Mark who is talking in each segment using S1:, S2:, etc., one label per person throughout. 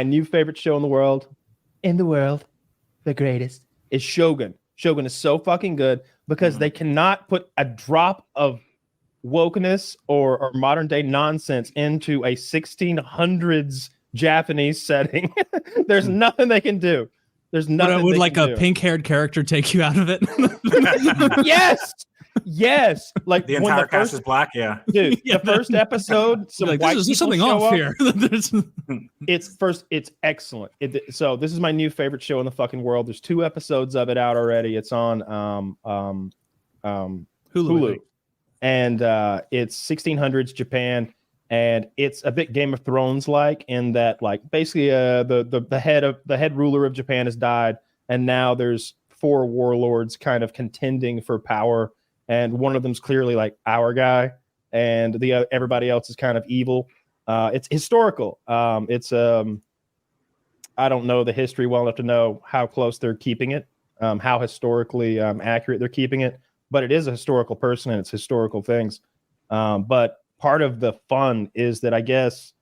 S1: My new favorite show in the world, the greatest, is Shogun. Shogun is so fucking good because they cannot put a drop of wokeness or modern day nonsense into a 1600s Japanese setting. There's nothing they can do. There's nothing.
S2: But would like a pink-haired character take you out of it?
S1: Yes. Like
S3: the entire cast is black. Yeah,
S1: dude. The first episode,
S2: there's something off here.
S1: It's excellent. So this is my new favorite show in the fucking world. There's 2 episodes of it out already. It's on Hulu. And it's 1600s Japan, and it's a bit Game of Thrones like in that, like, basically the head ruler of Japan has died, and now there's 4 warlords kind of contending for power, and one of them's clearly like our guy, and everybody else is kind of evil. It's historical. It's I don't know the history well enough to know how close they're keeping it, how historically accurate they're keeping it. But it is a historical person and it's historical things. But part of the fun is that I guess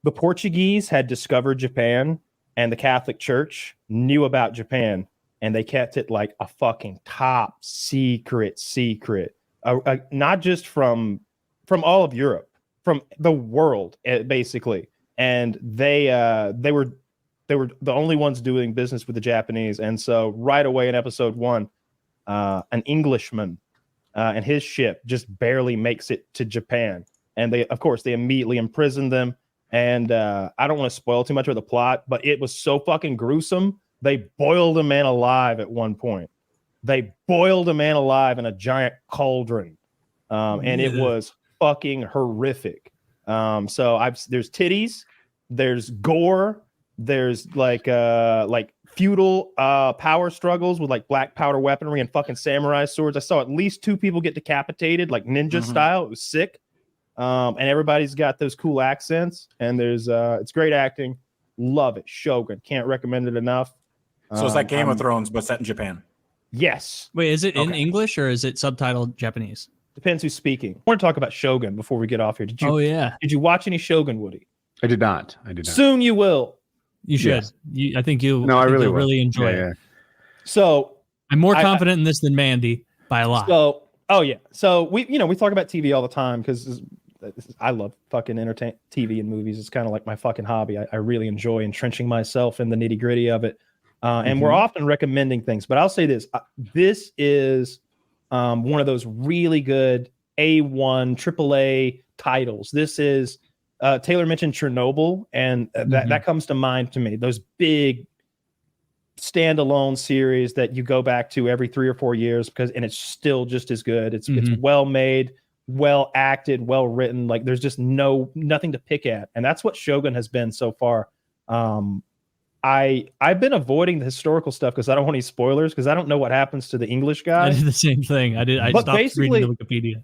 S1: the Portuguese had discovered Japan and the Catholic Church knew about Japan, and they kept it like a fucking top secret, not just from all of Europe, from the world, basically. And they were the only ones doing business with the Japanese. And so right away in episode 1, an Englishman and his ship just barely makes it to Japan, and they immediately imprison them. And I don't want to spoil too much of the plot, but it was so fucking gruesome. They boiled a man alive at one point. They boiled a man alive in a giant cauldron, and it was fucking horrific. So there's titties, there's gore, there's like feudal power struggles with like black powder weaponry and fucking samurai swords. I saw at least 2 people get decapitated, like ninja style. It was sick. And everybody's got those cool accents, and there's it's great acting. Love it. Shogun. Can't recommend it enough.
S3: So it's like Game of Thrones, but set in Japan.
S1: Yes.
S2: Wait, is it in English or is it subtitled Japanese?
S1: Depends who's speaking. I want to talk about Shogun before we get off here. Did you watch any Shogun, Woody?
S4: I did not.
S1: Soon you will.
S2: You should. Yes. I think you'll really enjoy it.
S1: Yeah. So
S2: I'm more confident in this than Mandy by a lot.
S1: So, So we talk about TV all the time because I love fucking TV and movies. It's kind of like my fucking hobby. I really enjoy entrenching myself in the nitty gritty of it. And we're often recommending things, but I'll say this. This is one of those really good A1 AAA titles. This is Taylor mentioned Chernobyl, and that comes to mind to me. Those big standalone series that you go back to every 3 or 4 years and it's still just as good. It's well made, well acted, well written. Like there's just nothing to pick at, and that's what Shogun has been so far. I've been avoiding the historical stuff because I don't want any spoilers because I don't know what happens to the English guy.
S2: I did the same thing. I stopped reading the Wikipedia.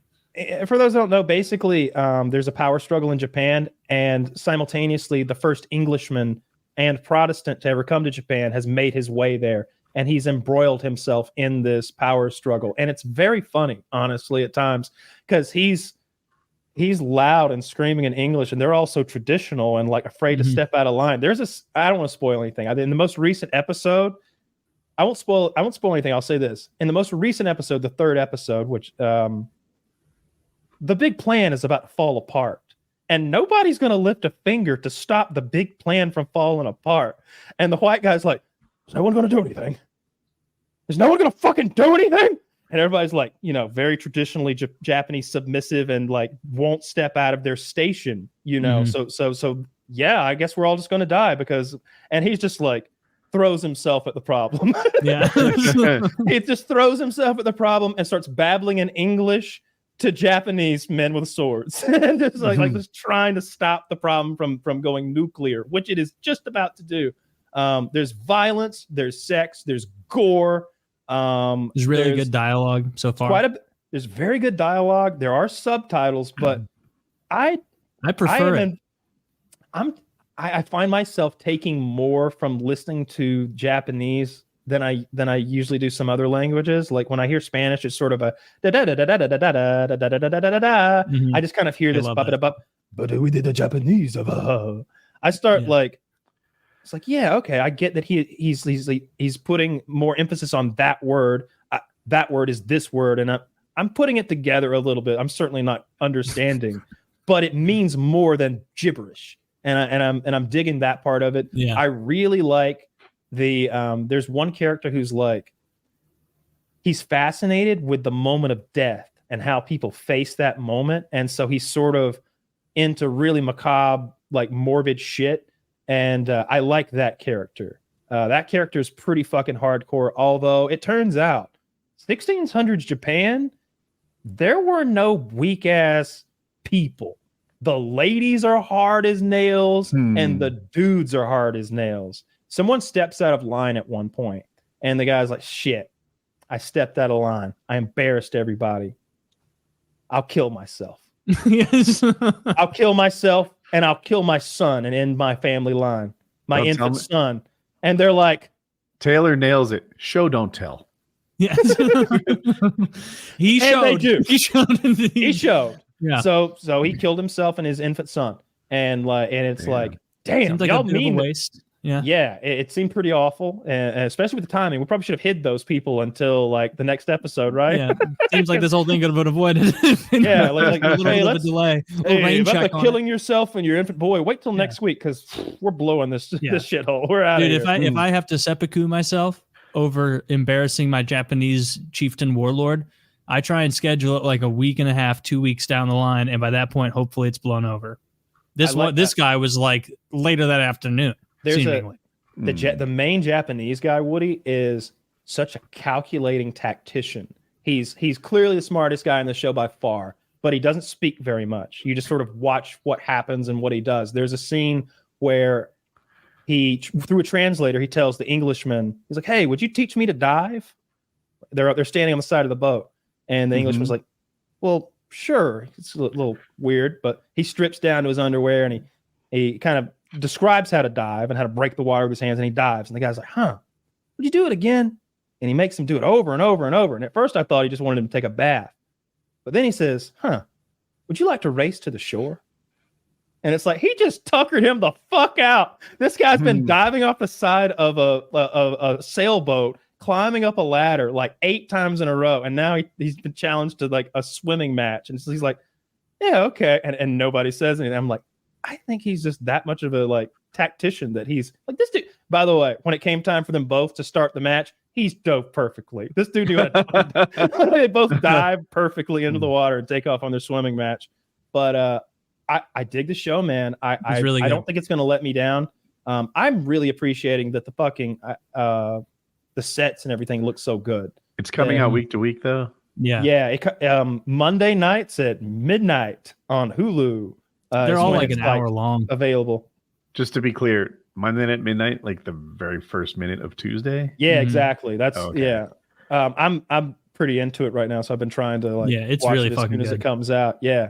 S1: For those who don't know, basically, there's a power struggle in Japan, and simultaneously, the first Englishman and Protestant to ever come to Japan has made his way there, and he's embroiled himself in this power struggle. And it's very funny, honestly, at times, because he's loud and screaming in English, and they're all so traditional and like afraid to step out of line. I don't want to spoil anything. In the most recent episode, I won't spoil anything. I'll say this. In the most recent episode, the 3rd episode, which the big plan is about to fall apart, and nobody's going to lift a finger to stop the big plan from falling apart. And the white guy's like, is no one going to do anything? Is no one going to fucking do anything? And everybody's like, very traditionally Japanese submissive and like won't step out of their station, So yeah, I guess we're all just going to die and he's just like throws himself at the problem.
S2: Yeah.
S1: He just throws himself at the problem and starts babbling in English to Japanese men with swords, and just like just trying to stop the problem from going nuclear, which it is just about to do. There's violence, there's sex, there's gore.
S2: There's really good dialogue so far.
S1: There's very good dialogue. There are subtitles, but I prefer it. I find myself taking more from listening to Japanese than I usually do some other languages. Like when I hear Spanish, it's sort of a da da da da da da da da da da da da da da. I just kind of hear this but we did the Japanese. I start like It's like, yeah, okay, I get that he's putting more emphasis on that word. That word is this word, and I'm putting it together a little bit. I'm certainly not understanding, but it means more than gibberish, and I'm digging that part of it.
S2: Yeah.
S1: I really like the there's one character who's like, he's fascinated with the moment of death and how people face that moment, and so he's sort of into really macabre, like morbid shit. And I like that character. That character is pretty fucking hardcore. Although it turns out 1600s Japan, there were no weak ass people. The ladies are hard as nails and the dudes are hard as nails. Someone steps out of line at one point and the guy's like, shit, I stepped out of line. I embarrassed everybody. I'll kill myself.
S2: Yes.
S1: I'll kill myself and I'll kill my son and end my family line, my infant son. And they're like,
S4: Taylor nails it. Show, don't tell.
S2: Yes. He showed.
S1: They do.
S2: He showed.
S1: He showed.
S2: Yeah.
S1: So he killed himself and his infant son. And it's like, damn,
S2: seems like
S1: y'all
S2: a bit of a
S1: mean
S2: waste. Yeah.
S1: Yeah, it seemed pretty awful, and especially with the timing. We probably should have hid those people until like the next episode, right?
S2: Yeah. Seems like this whole thing could have been avoided.
S1: Yeah, like
S2: a little bit of a delay.
S1: Hey, about killing yourself and your infant boy. Wait till next week because we're blowing this shithole. We're out of here.
S2: If I have to seppuku myself over embarrassing my Japanese chieftain warlord, I try and schedule it like a week and a half, 2 weeks down the line, and by that point, hopefully, it's blown over. This guy was like later that afternoon.
S1: There's the main Japanese guy, Woody, is such a calculating tactician. He's clearly the smartest guy in the show by far, but he doesn't speak very much. You just sort of watch what happens and what he does. There's a scene where through a translator, he tells the Englishman, he's like, hey, would you teach me to dive? They're standing on the side of the boat. And the Englishman's like, well, sure. It's a little weird, but he strips down to his underwear and he kind of describes how to dive and how to break the water with his hands, and he dives. And the guy's like, huh, would you do it again? And he makes him do it over and over and over. And at first I thought he just wanted him to take a bath. But then he says, huh, would you like to race to the shore? And it's like, he just tuckered him the fuck out. This guy's been diving off the side of a sailboat, climbing up a ladder like 8 times in a row. And now he's been challenged to like a swimming match. And so he's like, yeah, okay. And nobody says anything. I'm like, I think he's just that much of a like tactician that he's like this dude. By the way, when it came time for them both to start the match, he's dove perfectly. This dude knew how to they both dive perfectly into the water and take off on their swimming match. But I dig the show, man. I don't think it's going to let me down. I'm really appreciating that the fucking the sets and everything look so good.
S4: It's coming out week to week though.
S1: Yeah. Monday nights at midnight on Hulu.
S2: They're all like an hour long.
S1: Available.
S4: Just to be clear, Monday night at midnight, like the very first minute of Tuesday.
S1: Yeah, exactly. That's I'm pretty into it right now, so I've been trying to
S2: it's
S1: watch
S2: really
S1: it as
S2: fucking
S1: soon as
S2: good.
S1: it comes out. Yeah,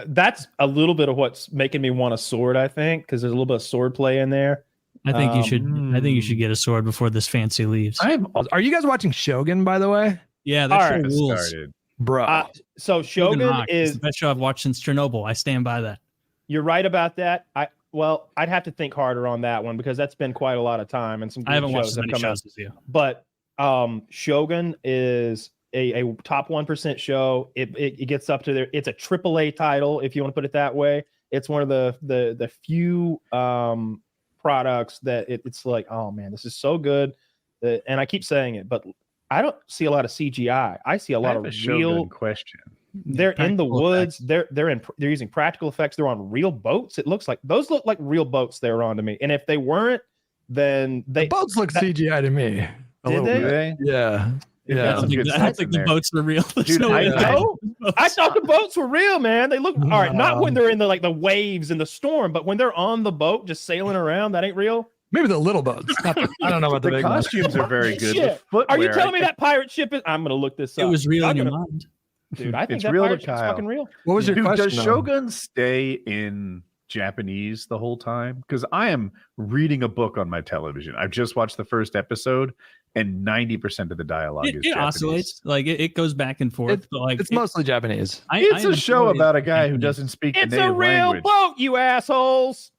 S1: that's a little bit of what's making me want a sword. I think because there's a little bit of sword play in there.
S2: I think you should. I think you should get a sword before this fancy leaves.
S5: Are you guys watching Shogun, by the way?
S2: Yeah, that show rules,
S5: bro.
S1: So Shogun is
S2: the best show I've watched since Chernobyl. I stand by that.
S1: You're right about that. I'd have to think harder on that one because that's been quite a lot of time and some good
S2: I haven't watched
S1: shows
S2: as many shows as you.
S1: But Shogun is a top 1% show. It gets up to there. It's a AAA title, if you want to put it that way. It's one of the few products that it's like, oh man, this is so good. And I keep saying it, but I don't see a lot of CGI. I see a lot of real
S4: question.
S1: They're in the woods. They're using practical effects. They're on real boats. It looks like those look like real boats they were on to me. And if they weren't, then the
S5: boats look CGI to me.
S1: Did they?
S5: Yeah.
S2: I don't think the boats were real.
S1: Dude, I thought the boats were real, man. They look all right. Not when they're in the waves in the storm, but when they're on the boat just sailing around, that ain't real.
S5: Maybe the little boats. I don't know about the big
S4: costumes are very good.
S1: Are you telling me that pirate ship is? I'm gonna look this up.
S2: It was real in your mind.
S1: Dude, I think
S4: it's
S1: that
S4: real
S1: pirate
S4: to
S1: ship's
S4: Kyle.
S1: fucking real.
S5: What was your question?
S4: Does Shogun stay in Japanese the whole time? Because I am reading a book on my television. I've just watched the first episode, and 90% of the dialogue is Japanese.
S2: It oscillates. Like it goes back and forth.
S5: It's mostly Japanese.
S4: It's a show about a guy who doesn't speak the native language.
S1: It's a real boat, you assholes.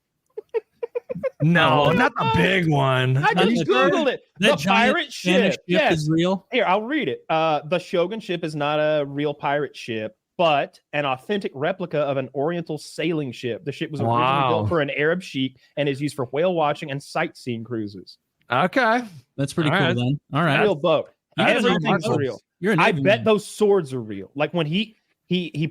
S5: No, not the big one.
S1: I just Googled it. The
S2: That giant
S1: pirate
S2: Spanish
S1: ship. Yes.
S2: is real.
S1: Here, I'll read it. The Shogun ship is not a real pirate ship, but an authentic replica of an Oriental sailing ship. The ship was originally
S5: Wow.
S1: built for an Arab sheik and is used for whale watching and sightseeing cruises.
S5: Okay.
S2: That's pretty
S5: All
S2: cool
S5: right.
S2: then. All right.
S1: Real boat.
S2: You guys are
S1: Everything's
S2: Marcos.
S1: real.
S2: You're a
S1: I
S2: Navy
S1: bet
S2: man.
S1: those swords are real. Like when he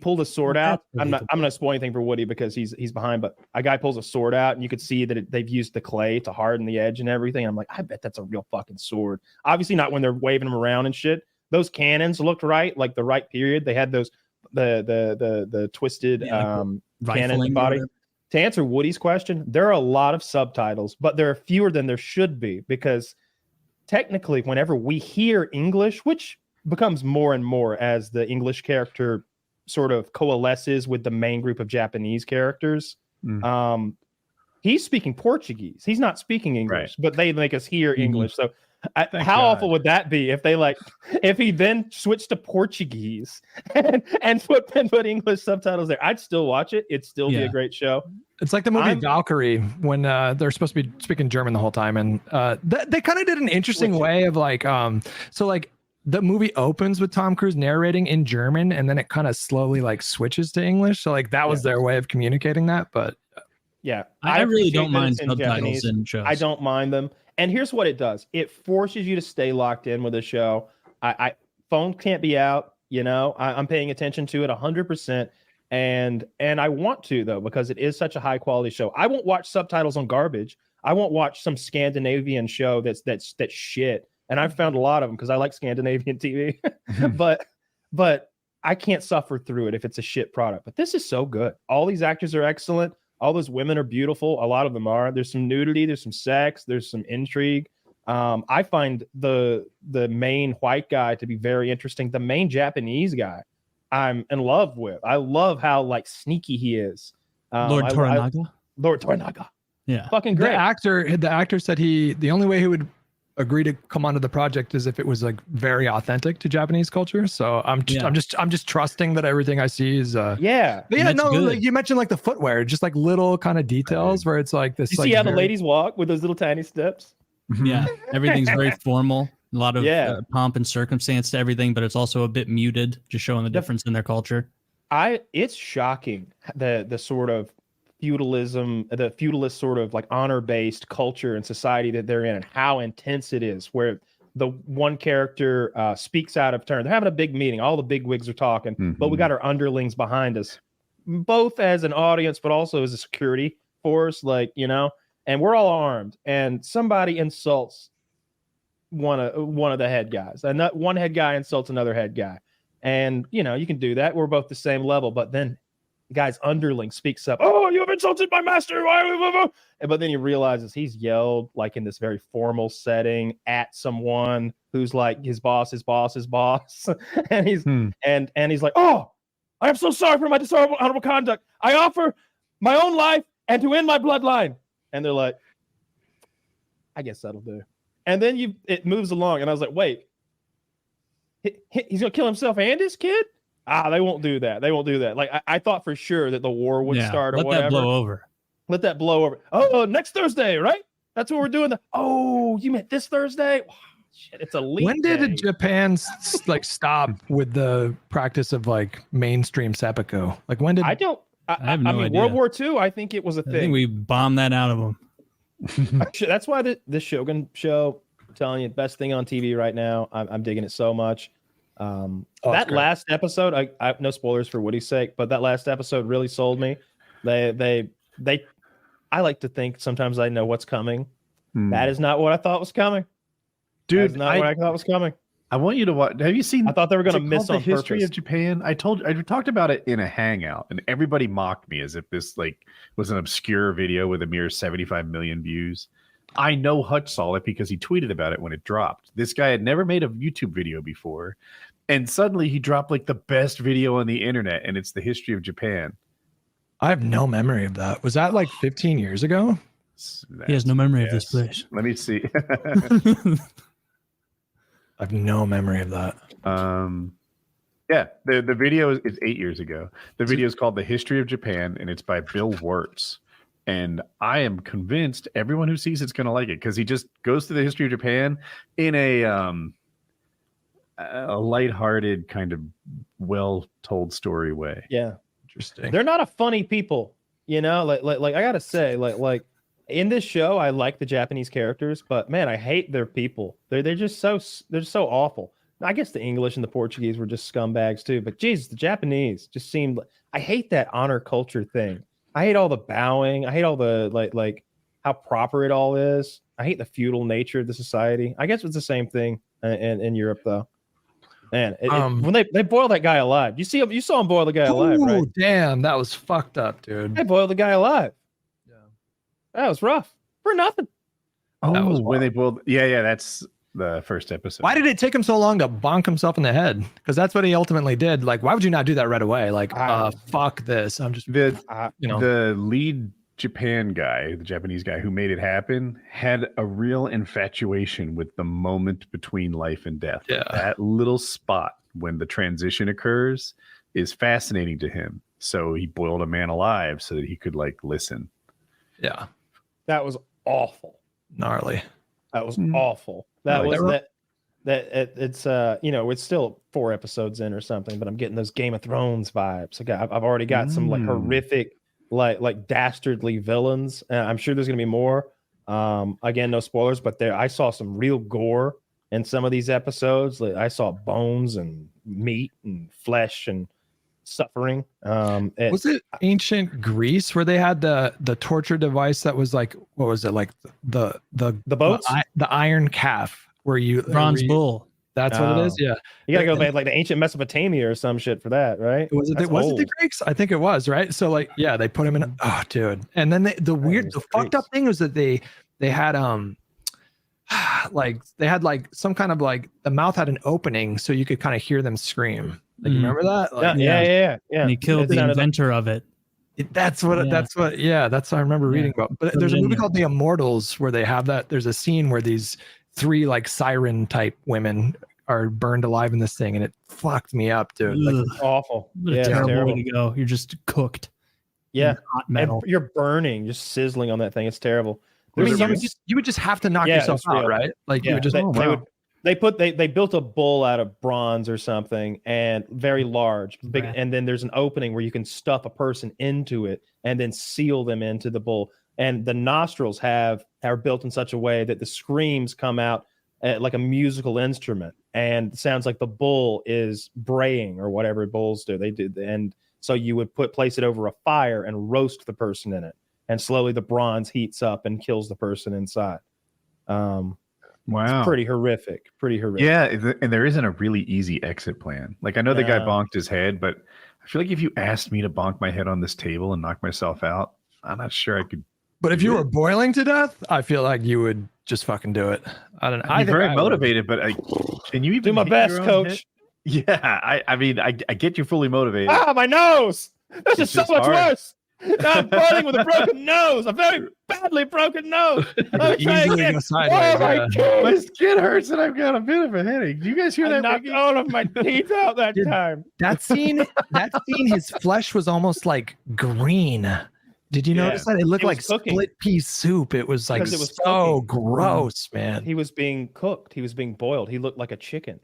S1: pulled a sword out. I'm not gonna spoil anything for Woody because he's behind, but a guy pulls a sword out and you could see that they've used the clay to harden the edge and everything. I'm like, I bet that's a real fucking sword. Obviously not when they're waving them around and shit. Those cannons looked right, like the right period. They had those the twisted cannon
S2: Rifling or
S1: body.
S2: whatever.
S1: To answer Woody's question, there are a lot of subtitles, but there are fewer than there should be because technically, whenever we hear English, which becomes more and more as the English character sort of coalesces with the main group of Japanese characters, he's speaking Portuguese. He's not speaking English,
S4: Right.
S1: but they make us hear English. So how
S4: God.
S1: awful would that be if they if he then switched to Portuguese and put English subtitles there? I'd still watch it. It'd still be a great show.
S5: It's like the movie
S1: I'm-
S5: Valkyrie when they're supposed to be speaking German the whole time, and they kind of did an interesting
S1: Switch it.
S5: way of like the movie opens with Tom Cruise narrating in German, and then it kind of slowly like switches to English. So like that was their way of communicating that. But
S1: Yeah,
S2: I really
S1: appreciate
S2: don't
S1: that
S2: mind
S1: it's in
S2: subtitles
S1: Japanese.
S2: in shows.
S1: I don't mind them. And here's what it does. It forces you to stay locked in with a show. I phone can't be out, I'm paying attention to it 100%. And I want to though, because it is such a high quality show. I won't watch subtitles on garbage. I won't watch some Scandinavian show that's shit. And I've found a lot of them because I like Scandinavian TV, but I can't suffer through it if it's a shit product. But this is so good. All these actors are excellent. All those women are beautiful. A lot of them are. There's some nudity. There's some sex. There's some intrigue. I find the main white guy to be very interesting. The main Japanese guy, I'm in love with. I love how like sneaky he is.
S2: Lord Toranaga.
S1: Lord Toranaga.
S2: Yeah.
S1: Fucking great.
S5: the actor said the only way he would agree to come onto the project is if it was like very authentic to Japanese culture. So I'm just trusting that everything I see is
S1: Yeah.
S5: But yeah,
S2: That's
S5: no,
S2: good.
S5: like you mentioned like the footwear, just like little kind of details where it's like this.
S1: You
S5: like
S1: see how the
S5: very-
S1: ladies walk with those little tiny steps?
S2: Yeah. Everything's very formal. A lot of
S1: Yeah.
S2: pomp and circumstance to everything, but it's also a bit muted, just showing the difference in their culture.
S1: It's shocking the sort of feudalism, the feudalist sort of like honor-based culture and society that they're in and how intense it is, where the one character speaks out of turn. They're having a big meeting. All the big wigs are talking, but we got our underlings behind us, both as an audience, but also as a security force, and we're all armed, and somebody insults one of the head guys, and that one head guy insults another head guy. And, you can do that. We're both the same level, but then the guy's underling speaks up. Oh, you have insulted my master. But then he realizes he's yelled like in this very formal setting at someone who's like his boss. and he's and he's like, oh, I am so sorry for my dishonorable conduct. I offer my own life and to end my bloodline. And they're like, I guess that'll do. And then it moves along. And I was like, wait, he's going to kill himself and his kid? They won't do that. They won't do that. Like, I thought for sure that the war would start or
S2: let
S1: whatever.
S2: that blow over.
S1: Let that blow over. Oh, next Thursday, right? That's what we're doing. You meant this Thursday? Oh, shit, it's a leap
S5: When did
S1: day.
S5: Japan stop with the practice of like mainstream seppuku? Like when did
S1: I don't. I
S2: have no
S1: mean,
S2: idea.
S1: World War II, I think it was a
S2: I think
S1: thing.
S2: we bombed that out of them.
S1: That's why this Shogun show, I'm telling you, best thing on TV right now. I'm digging it so much. That last episode, I no spoilers for Woody's sake, but that last episode really sold me. They I like to think sometimes I know what's coming. That is not what I thought was coming.
S4: Dude,
S1: that is not what I thought was coming.
S4: I want you to watch. Have you seen?
S1: I thought they were going to
S4: is it
S1: miss
S4: called
S1: on
S4: the history
S1: purpose.
S4: of Japan. I talked about it in a hangout, and everybody mocked me as if this was an obscure video with a mere 75 million views. I know Hutch saw it because he tweeted about it when it dropped. This guy had never made a YouTube video before, and suddenly he dropped like the best video on the internet, and it's the history of Japan.
S5: I have no memory of that. Was that like 15 years ago?
S2: He has no memory of this place.
S4: Let me see.
S5: I have no memory of that.
S4: Yeah, the video is 8 years ago. The video is called "The History of Japan," and it's by Bill Wirtz. And I am convinced everyone who sees it's going to like it because he just goes through the history of Japan in a lighthearted kind of well-told story way.
S1: Yeah.
S5: Interesting.
S1: They're not a funny people, you know. Like I gotta say, like in this show, I like the Japanese characters, but man, I hate their people. They're just so awful. I guess the English and the Portuguese were just scumbags too, but Jesus, the Japanese just seemed. I hate that honor culture thing. I hate all the bowing. I hate all the like how proper it all is. I hate the feudal nature of the society. I guess it's the same thing in Europe though. Man, when they boil that guy alive, you saw him boil the guy alive, right?
S5: Oh, damn, that was fucked up, dude.
S1: They boiled the guy alive.
S5: Yeah.
S1: That was rough for nothing.
S5: That was
S4: when they boiled. Yeah, that's the first episode.
S5: Why did it take him so long to bonk himself in the head? Because that's what he ultimately did. Like, why would you not do that right away? Like, fuck this. I'm just,
S4: the lead Japan guy, the Japanese guy who made it happen, had a real infatuation with the moment between life and death.
S5: Yeah.
S4: That little spot when the transition occurs is fascinating to him. So he boiled a man alive so that he could like listen.
S5: Yeah.
S1: That was awful.
S5: Gnarly.
S1: That was awful. It's it's still 4 episodes in or something, but I'm getting those Game of Thrones vibes. I've already got some like horrific, like dastardly villains. I'm sure there's gonna be more. Again, no spoilers, but I saw some real gore in some of these episodes. Like, I saw bones and meat and flesh and suffering.
S5: Was it ancient Greece where they had the torture device that was like, what was it, like the
S1: boats,
S5: the iron calf where you
S2: bronze bull?
S5: That's what it is. Yeah,
S1: you gotta go back like the ancient Mesopotamia or some shit for that, right?
S5: Was it the Greeks? I think it was, right? So like, yeah, they put him in. Oh, dude. And then the fucked up thing was that they had like they had like some kind of like the mouth had an opening so you could kind of hear them scream. Like, you remember that? Like,
S1: yeah.
S2: And he killed the inventor of it.
S5: That's what I remember reading about. But there's a movie called The Immortals where they have that. There's a scene where these 3 like siren type women are burned alive in this thing, and it fucked me up, dude. Like,
S1: it's awful.
S2: What a terrible way to go. You're just cooked.
S1: Yeah,
S2: hot metal.
S1: And you're burning, just sizzling on that thing. It's terrible.
S5: I mean, you would just have to knock yourself out, right? Like, you would just.
S1: They built a bull out of bronze or something, and very large, big, and then there's an opening where you can stuff a person into it and then seal them into the bull. And the nostrils are built in such a way that the screams come out like a musical instrument, and it sounds like the bull is braying or whatever bulls do. They do, and so you would place it over a fire and roast the person in it, and slowly the bronze heats up and kills the person inside.
S4: Wow.
S1: It's pretty horrific.
S4: Yeah, and there isn't a really easy exit plan. Like, I know the guy bonked his head, but I feel like if you asked me to bonk my head on this table and knock myself out, I'm not sure I could.
S5: But if you were boiling to death, I feel like you would just fucking do it. I don't know.
S4: I'm very motivated, but can you even
S1: do my best, coach?
S4: Head? Yeah, I mean, I get you fully motivated.
S1: Ah, my nose! This is so much worse. Now I'm boiling with a broken nose, a very badly broken nose. I'm trying again.
S4: My skin hurts and I've got a bit of a headache. Do you guys hear that?
S1: I knocked all of my teeth out that time.
S5: That scene, his flesh was almost like green. Did you notice that? It looked like split pea soup. It was like so gross, man.
S1: He was being cooked. He was being boiled. He looked like a chicken.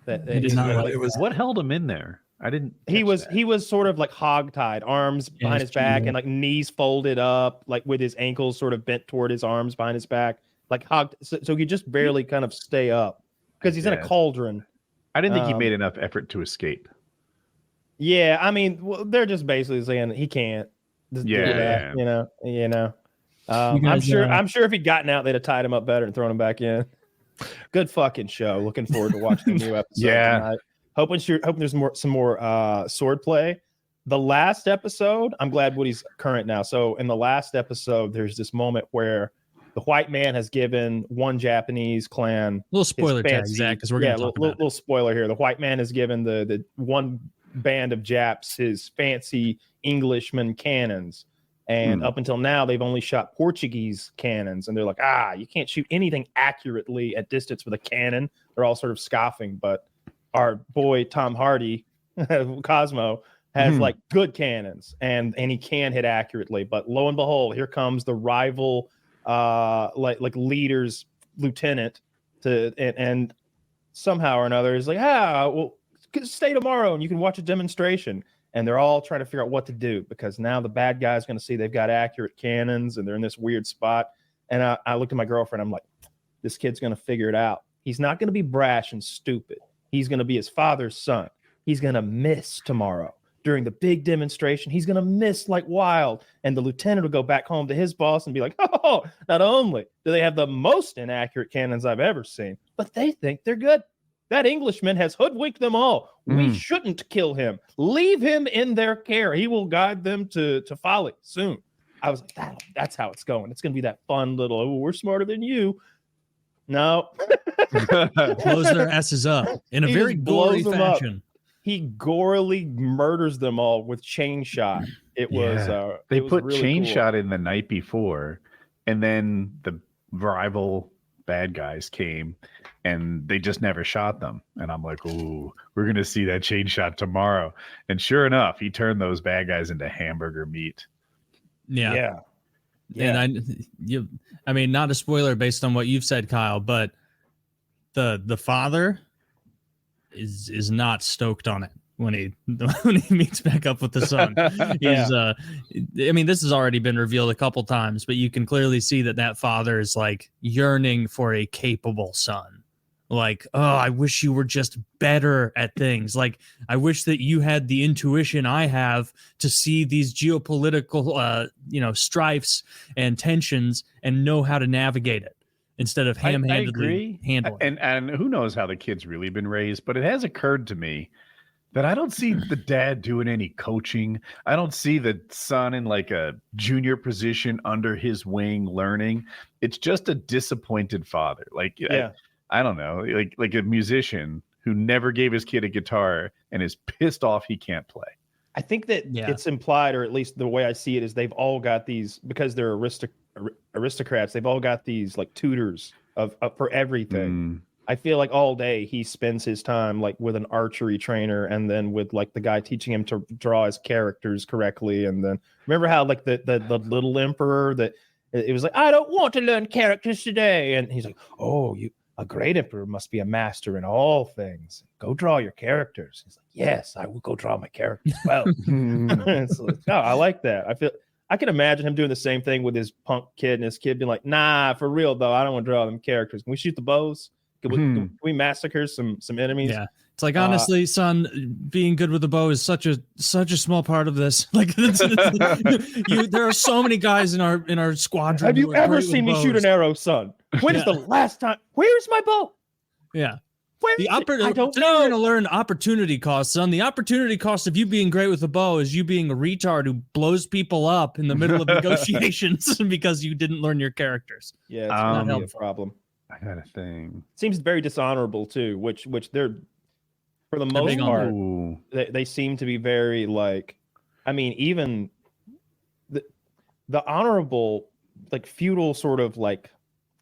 S4: What held him in there? I didn't.
S1: He was sort of like hogtied, arms behind his back, and like knees folded up, like with his ankles sort of bent toward his arms behind his back, like hogged. So he just barely kind of stay up because he's in a cauldron.
S4: I didn't think he made enough effort to escape.
S1: Yeah, I mean, they're just basically saying he can't.
S4: Yeah,
S1: you know. I'm sure if he'd gotten out, they'd have tied him up better and thrown him back in. Good fucking show. Looking forward to watching the new episode. Tonight. Hoping there's some more sword play. The last episode, I'm glad Woody's current now. So in the last episode, there's this moment where the white man has given one Japanese clan.
S2: Little spoiler tag, Zach, because we're going to talk about
S1: little spoiler here. The white man has given the one band of Japs his fancy Englishman cannons. And up until now, they've only shot Portuguese cannons. And they're like, you can't shoot anything accurately at distance with a cannon. They're all sort of scoffing. But our boy Tom Hardy, Cosmo, has like good cannons and he can hit accurately. But lo and behold, here comes the rival like leader's lieutenant and somehow or another is like, well, stay tomorrow and you can watch a demonstration. And they're all trying to figure out what to do because now the bad guy's going to see they've got accurate cannons and they're in this weird spot. And I looked at my girlfriend. I'm like, this kid's going to figure it out. He's not going to be brash and stupid. He's going to be his father's son. He's going to miss tomorrow during the big demonstration. He's going to miss like wild. And the lieutenant will go back home to his boss and be like, oh, not only do they have the most inaccurate cannons I've ever seen, but they think they're good. That Englishman has hoodwinked them all. We shouldn't kill him. Leave him in their care. He will guide them to folly soon. I was like, that's how it's going. It's going to be that fun little, oh, we're smarter than you. No.
S2: Blows their asses up in a very gory fashion.
S1: He gorily murders them all with chain shot. It was
S4: they
S1: it was
S4: put
S1: really
S4: chain
S1: cool.
S4: shot in the night before, and then the rival bad guys came and they just never shot them. And I'm like, ooh, we're gonna see that chain shot tomorrow. And sure enough, he turned those bad guys into hamburger meat.
S2: Yeah. And I mean, not a spoiler based on what you've said, Kyle, but the father is not stoked on it when he meets back up with the son. He's I mean, this has already been revealed a couple times, but you can clearly see that father is like yearning for a capable son. Like, oh, I wish you were just better at things. Like, I wish that you had the intuition I have to see these geopolitical, strifes and tensions and know how to navigate it instead of ham-handedly handling.
S4: And who knows how the kid's really been raised, but it has occurred to me that I don't see the dad doing any coaching. I don't see the son in like a junior position under his wing learning. It's just a disappointed father. Like, I don't know, like a musician who never gave his kid a guitar and is pissed off he can't play.
S1: I think that it's implied, or at least the way I see it is they've all got these, because they're aristocrats, they've all got these like tutors of for everything. I feel like all day he spends his time like with an archery trainer and then with like the guy teaching him to draw his characters correctly. And then remember how like the little emperor that it was like, I don't want to learn characters today. And he's like, oh, a great emperor must be a master in all things. Go draw your characters. He's like, yes, I will go draw my characters well. It's like, oh, I like that. I can imagine him doing the same thing with his punk kid and his kid being like, nah, for real though, I don't want to draw them characters. Can we shoot the bows? Can we massacre some enemies?
S2: Yeah. It's like, honestly, son, being good with the bow is such a small part of this. Like, there are so many guys in our squadron.
S1: Have you ever seen me shoot an arrow, son? When is the last time? Where's my bow?
S2: Yeah.
S1: I don't know.
S2: Today we're going to learn opportunity cost, son. The opportunity cost of you being great with the bow is you being a retard who blows people up in the middle of negotiations because you didn't learn your characters.
S1: Yeah, it's not a problem.
S4: I got a thing.
S1: Seems very dishonorable too, which they're for the most part they seem to be very like. I mean, even the honorable like feudal sort of like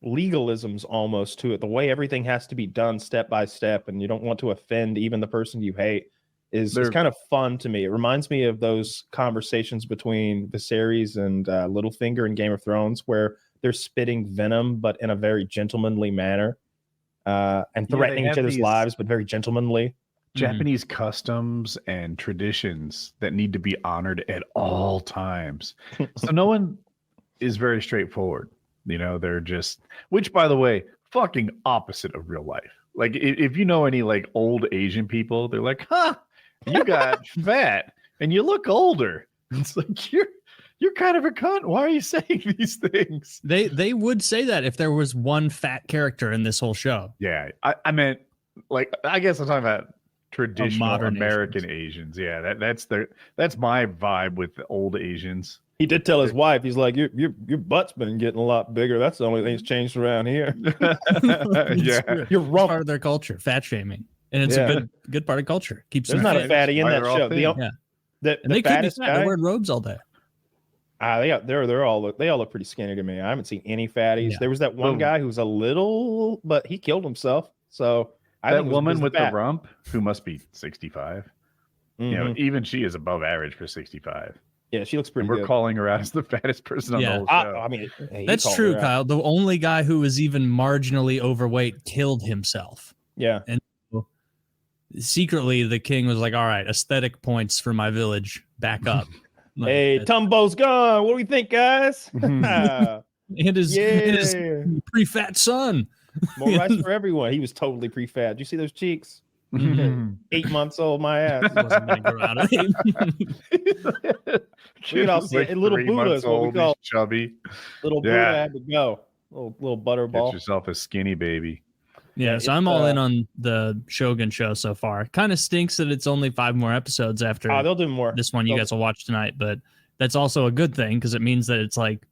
S1: legalisms almost to it. The way everything has to be done step by step, and you don't want to offend even the person you hate is kind of fun to me. It reminds me of those conversations between Viserys and Littlefinger in Game of Thrones, where they're spitting venom, but in a very gentlemanly manner, and threatening each other's lives, but very gentlemanly.
S4: Japanese customs and traditions that need to be honored at all times. So no one is very straightforward. You know, they're just, which by the way, fucking opposite of real life. Like if you know any like old Asian people, they're like, huh, you got fat and you look older. It's like, you're kind of a cunt. Why are you saying these things?
S2: They would say that if there was one fat character in this whole show.
S4: Yeah. I meant like, I guess I'm talking about traditional American Asians. Yeah. That's my vibe with the old Asians.
S1: He did tell his wife, he's like, your butt's been getting a lot bigger. That's the only thing that's changed around here.
S2: Yeah. You're wrong. Part of their culture, fat shaming. And it's a good part of culture. Keeps
S1: There's not a fatty in that show.
S2: They fattest guy, they're wearing robes all day.
S1: They all look pretty skinny to me. I haven't seen any fatties. Yeah. There was that one guy who's a little, but he killed himself. So
S4: that woman with the rump who must be 65. You know, even she is above average for 65.
S1: Yeah, she looks pretty
S4: And we're
S1: good.
S4: calling her out as the fattest person on the whole show.
S1: I mean, hey, you
S2: That's
S1: called
S2: true,
S1: her out.
S2: Kyle. The only guy who was even marginally overweight killed himself.
S1: Yeah.
S2: And secretly, the king was like, all right, aesthetic points for my village. Back up. Like,
S1: Hey, Tumbo's gone. What do we think, guys?
S2: and his pre-fat son.
S1: More rice for everyone. He was totally pre-fat. Did you see those cheeks? 8 months old, my ass.
S2: Wasn't gonna grow out of him.
S1: We could all see it. Little Buddha is what we call
S4: chubby.
S1: Little Buddha had to go. Little butterball.
S4: Get yourself a skinny baby.
S2: Yeah, so I'm all in on the Shogun show so far. Kind of stinks that it's only 5 more episodes after
S1: they'll do more.
S2: This one you guys will watch tonight, but that's also a good thing because it means that it's like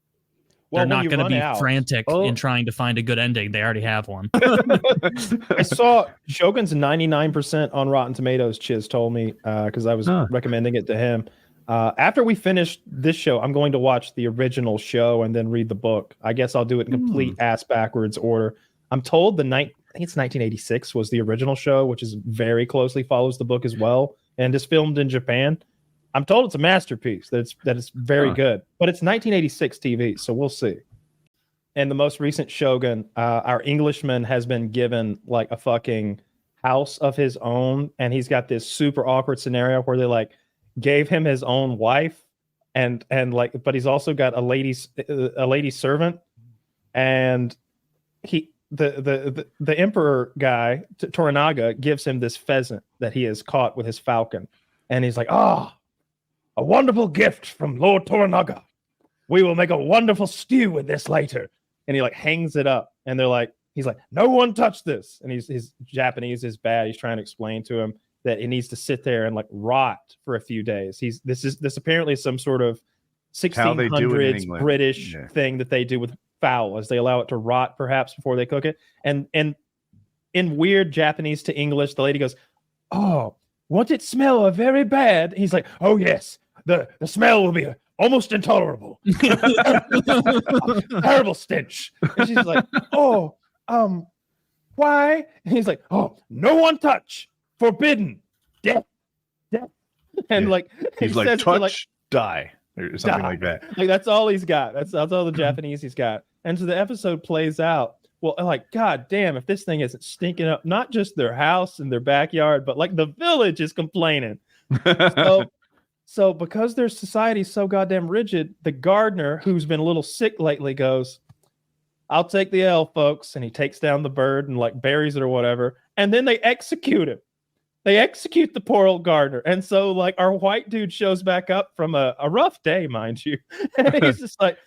S2: they're not going to be frantic in trying to find a good ending. They already have one.
S1: I saw Shogun's 99% on Rotten Tomatoes. Chiz told me because I was recommending it to him. After we finish this show, I'm going to watch the original show and then read the book. I guess I'll do it in complete ass backwards order. I'm told I think it's 1986 was the original show, which is very closely follows the book as well, and is filmed in Japan. I'm told it's a masterpiece. That it's very good, but it's 1986 TV, so we'll see. And the most recent Shogun, our Englishman has been given like a fucking house of his own, and he's got this super awkward scenario where they like gave him his own wife, and like, but he's also got a lady servant, and the emperor guy Toranaga gives him this pheasant that he has caught with his falcon, and he's like, a wonderful gift from Lord Toranaga. We will make a wonderful stew with this later. And he like hangs it up, and he's like, no one touch this. And his Japanese is bad. He's trying to explain to him that it needs to sit there and like rot for a few days. This apparently is some sort of 1600s British thing that they do with fowl, as they allow it to rot perhaps before they cook it. And in weird Japanese to English, the lady goes, "Oh, won't it smell very bad?" He's like, "Oh yes, the smell will be almost intolerable." Terrible stench. And she's like, "Oh, why?" And he's like, "Oh, no one touch, forbidden, death." And like
S4: he's like, touch, die, or something like that.
S1: Like that's all he's got. That's all the Japanese he's got. And so the episode plays out. Well, like, God damn, if this thing isn't stinking up, not just their house and their backyard, but like the village is complaining. So because their society's so goddamn rigid, the gardener, who's been a little sick lately, goes, "I'll take the L, folks." And he takes down the bird and like buries it or whatever. And then they execute him. They execute the poor old gardener. And so like our white dude shows back up from a rough day, mind you. And he's just like,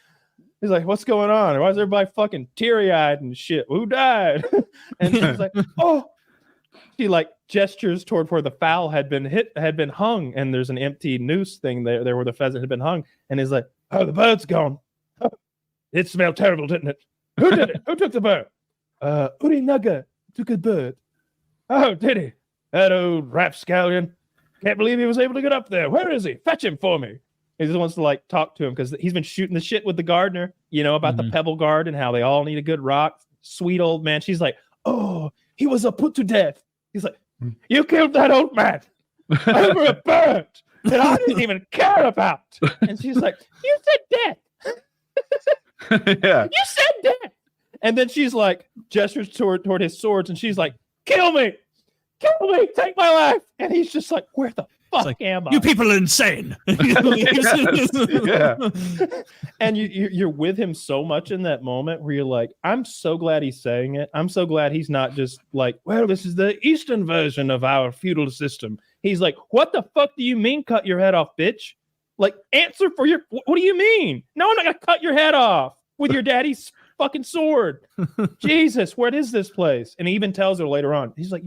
S1: "What's going on? Why is everybody fucking teary-eyed and shit? Who died?" And he's like, "Oh." He like gestures toward where the fowl had been hung, and there's an empty noose thing there where the pheasant had been hung. And he's like, "Oh, the bird's gone. Oh, it smelled terrible, didn't it? Who did it? Who took the bird?" "Urinaga took a bird." "Oh, did he? That old rapscallion. Can't believe he was able to get up there. Where is he? Fetch him for me." He just wants to like talk to him because he's been shooting the shit with the gardener, about the pebble garden, how they all need a good rock. Sweet old man. She's like, "Oh, he was put to death." He's like, "You killed that old man over a bird that I didn't even care about." And she's like, "You said death."
S4: Yeah.
S1: "You said death." And then she's like, gestures toward his swords, and she's like, "Kill me. Kill me. Take my life." And he's just like, "Where the fuck am I?
S2: You people are insane."
S4: Yeah.
S1: And you're with him so much in that moment where you're like, I'm so glad he's saying it. I'm so glad he's not just like, "Well, this is the Eastern version of our feudal system." He's like, "What the fuck do you mean cut your head off, bitch? Like, answer for your, what do you mean? No, I'm not gonna cut your head off with your daddy's fucking sword." Jesus, what is this place? And he even tells her later on, he's like,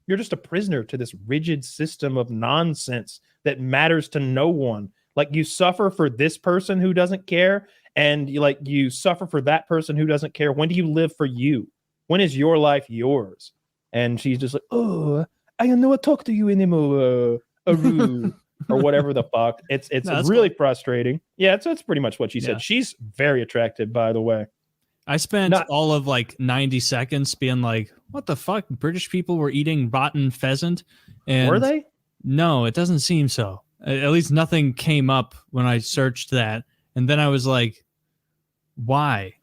S1: You're just a prisoner to this rigid system of nonsense that matters to no one. Like, you suffer for this person who doesn't care, and you suffer for that person who doesn't care. When do you live for you? When is your life yours? And she's just like, "Oh, I don't know what to talk to you anymore, Aru," or whatever the fuck. It's really frustrating. Yeah, it's pretty much what she said. She's very attractive, by the way.
S2: I spent all of like 90 seconds being like, what the fuck? British people were eating rotten pheasant. And
S1: were they?
S2: No, it doesn't seem so. At least nothing came up when I searched that. And then I was like, why?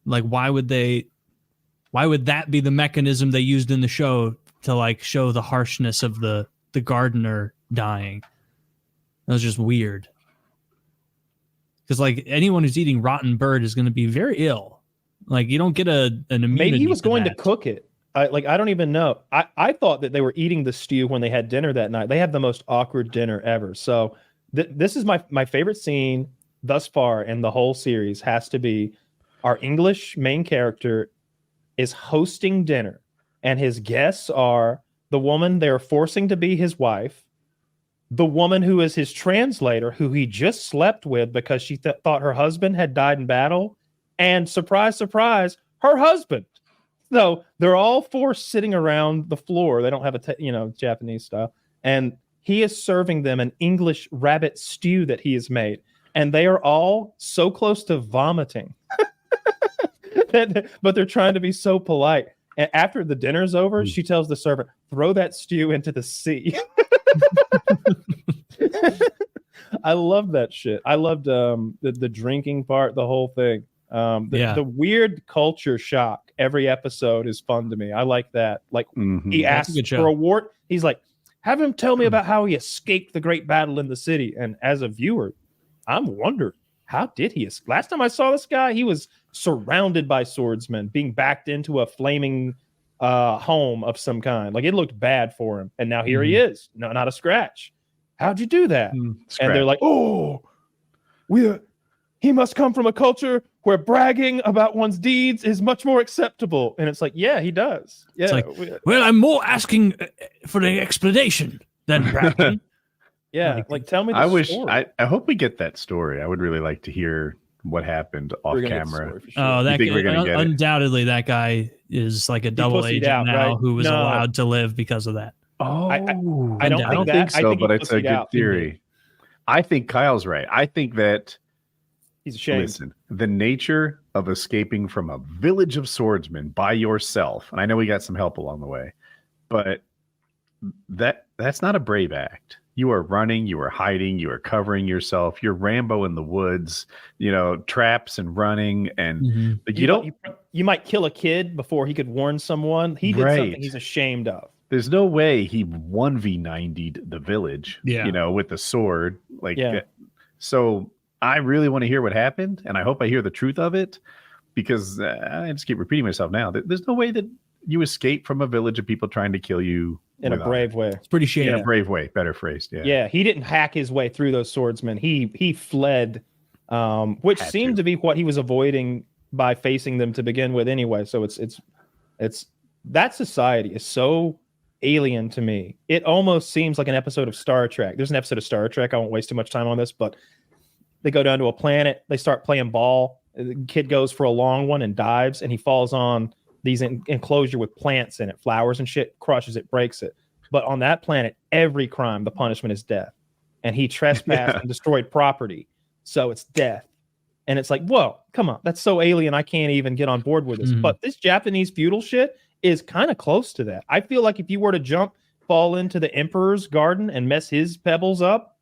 S2: Like, why would that be the mechanism they used in the show to like show the harshness of the gardener dying? That was just weird. Because like anyone who's eating rotten bird is going to be very ill. Like you don't get an immunity.
S1: Maybe he was going
S2: that.
S1: to cook it. I don't even know. I thought that they were eating the stew when they had dinner that night. They have the most awkward dinner ever. So this is my favorite scene thus far in the whole series. Has to be our English main character is hosting dinner, and his guests are the woman they're forcing to be his wife, the woman who is his translator, who he just slept with because she thought her husband had died in battle, and surprise, surprise, her husband. So they're all four sitting around the floor. They don't have a Japanese style, and he is serving them an English rabbit stew that he has made, and they are all so close to vomiting. But they're trying to be so polite. And after the dinner's over, she tells the servant, throw that stew into the sea. I love that shit. I loved the drinking part, the whole thing. The weird culture shock every episode is fun to me. I like that. Like he asks for a wart. He's like, have him tell me about how he escaped the great battle in the city. And as a viewer, I'm wondering, how did he escape? Last time I saw this guy, he was surrounded by swordsmen, being backed into a flaming home of some kind. Like it looked bad for him. And now here he is. No, not a scratch. How'd you do that? And they're like, oh, he must come from a culture where bragging about one's deeds is much more acceptable. And it's like, yeah, he does. Yeah.
S2: It's like, well, I'm more asking for the explanation than bragging.
S1: Yeah, like tell me the story.
S4: I hope we get that story. I would really like to hear what happened off camera.
S1: Sure.
S2: Oh, that guy, undoubtedly that guy is like a double agent now, right? Who was allowed to live because of that.
S4: Oh,
S1: I don't think so,
S4: but it's a good theory. I think Kyle's right. I think that
S1: he's ashamed.
S4: Listen, the nature of escaping from a village of swordsmen by yourself, and I know we got some help along the way, but that's not a brave act. You are running, you are hiding, you are covering yourself. You're Rambo in the woods, traps and running, and
S1: you might kill a kid before he could warn someone. He did something he's ashamed of.
S4: There's no way he 1v90'd the village, with the sword. So I really want to hear what happened, and I hope I hear the truth of it, because I just keep repeating myself now. There's no way that you escape from a village of people trying to kill you
S1: in a brave way.
S2: It's pretty shady.
S4: In a brave way, better phrased.
S1: Yeah. He didn't hack his way through those swordsmen. He fled, which seemed to be what he was avoiding by facing them to begin with anyway. So it's that society is so alien to me. It almost seems like an episode of Star Trek. There's an episode of Star Trek. I won't waste too much time on this, but they go down to a planet. They start playing ball. The kid goes for a long one and dives, and he falls on these enclosure with plants in it, flowers and shit, crushes it, breaks it. But on that planet, every crime, the punishment is death. And he trespassed and destroyed property. So it's death. And it's like, whoa, come on. That's so alien. I can't even get on board with this. But this Japanese feudal shit is kind of close to that. I feel like if you were to fall into the emperor's garden and mess his pebbles up,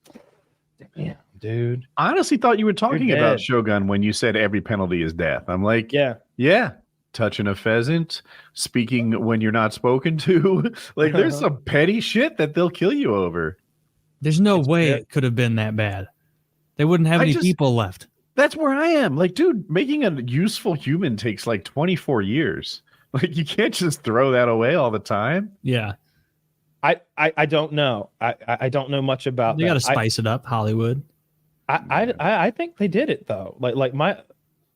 S1: damn, dude.
S4: I honestly thought you were talking about Shogun when you said every penalty is death. I'm like, yeah. Touching a pheasant, speaking when you're not spoken to. Like, there's some petty shit that they'll kill you over.
S2: There's no way it could have been that bad. They wouldn't have any people left.
S4: That's where I am. Like, dude, making a useful human takes like 24 years. Like, you can't just throw that away all the time.
S2: Yeah.
S1: I don't know. I don't know much about
S2: that. They got to spice it up, Hollywood.
S1: I think they did it though.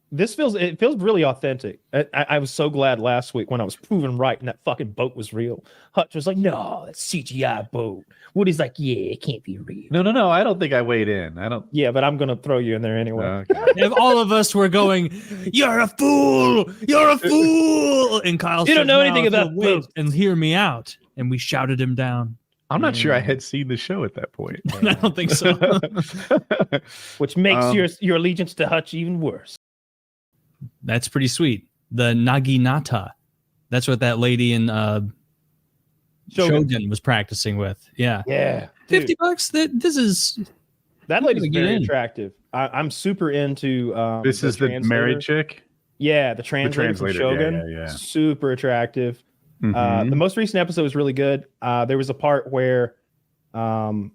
S1: It feels really authentic. I was so glad last week when I was proven right and that fucking boat was real. Hutch was like, no, that's CGI boat. Woody's like, yeah, it can't be real.
S4: No. I don't think I weighed in. I don't.
S1: Yeah, but I'm going to throw you in there anyway.
S4: Okay.
S2: If all of us were going, you're a fool. You're a fool. And Kyle
S1: you don't know anything about boats.
S2: And hear me out. And we shouted him down.
S4: I'm not sure I had seen the show at that point.
S2: I don't think so.
S1: Which makes your allegiance to Hutch even worse.
S2: That's pretty sweet. The Naginata. That's what that lady in Shogun was practicing with. Yeah.
S1: Yeah. Dude,
S2: $50. This is
S1: that lady's
S2: gotta get
S1: very
S2: in.
S1: attractive. I'm super into
S4: This is the married chick.
S1: Yeah, the translator from Shogun.
S4: Yeah.
S1: Super attractive.
S4: Mhm.
S1: The most recent episode was really good. There was a part where the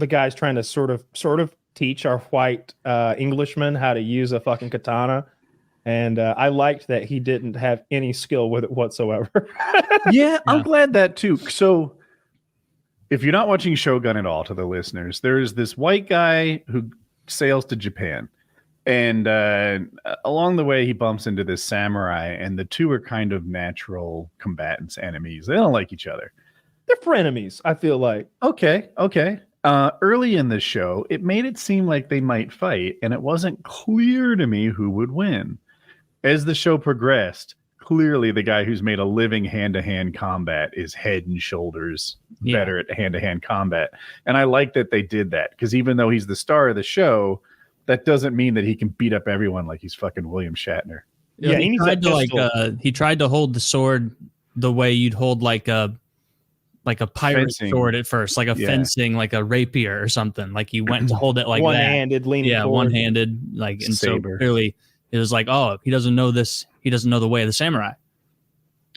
S1: guy's trying to sort of teach our white Englishman how to use a fucking katana. And I liked that he didn't have any skill with it whatsoever.
S4: Yeah, I'm glad that too. So if you're not watching Shogun at all, to the listeners, there's this white guy who sails to Japan. And along the way, he bumps into this samurai, and the two are kind of natural combatants, enemies. They don't like each other.
S1: They're frenemies, I feel like.
S4: Okay. Early in the show, it made it seem like they might fight, and it wasn't clear to me who would win. As the show progressed, clearly the guy who's made a living hand-to-hand combat is head and shoulders better at hand-to-hand combat. And I like that they did that, because even though he's the star of the show, that doesn't mean that he can beat up everyone like he's fucking William Shatner.
S2: Yeah, he tried to hold the sword the way you'd hold like a pirate
S4: Fencing.
S2: sword at first, like a fencing, like a rapier or something. Like he went to hold it like
S1: one-handed, leaning forward.
S2: One-handed, like, and
S4: Saber.
S2: so clearly it was like, oh, he doesn't know this. He doesn't know the way of the samurai.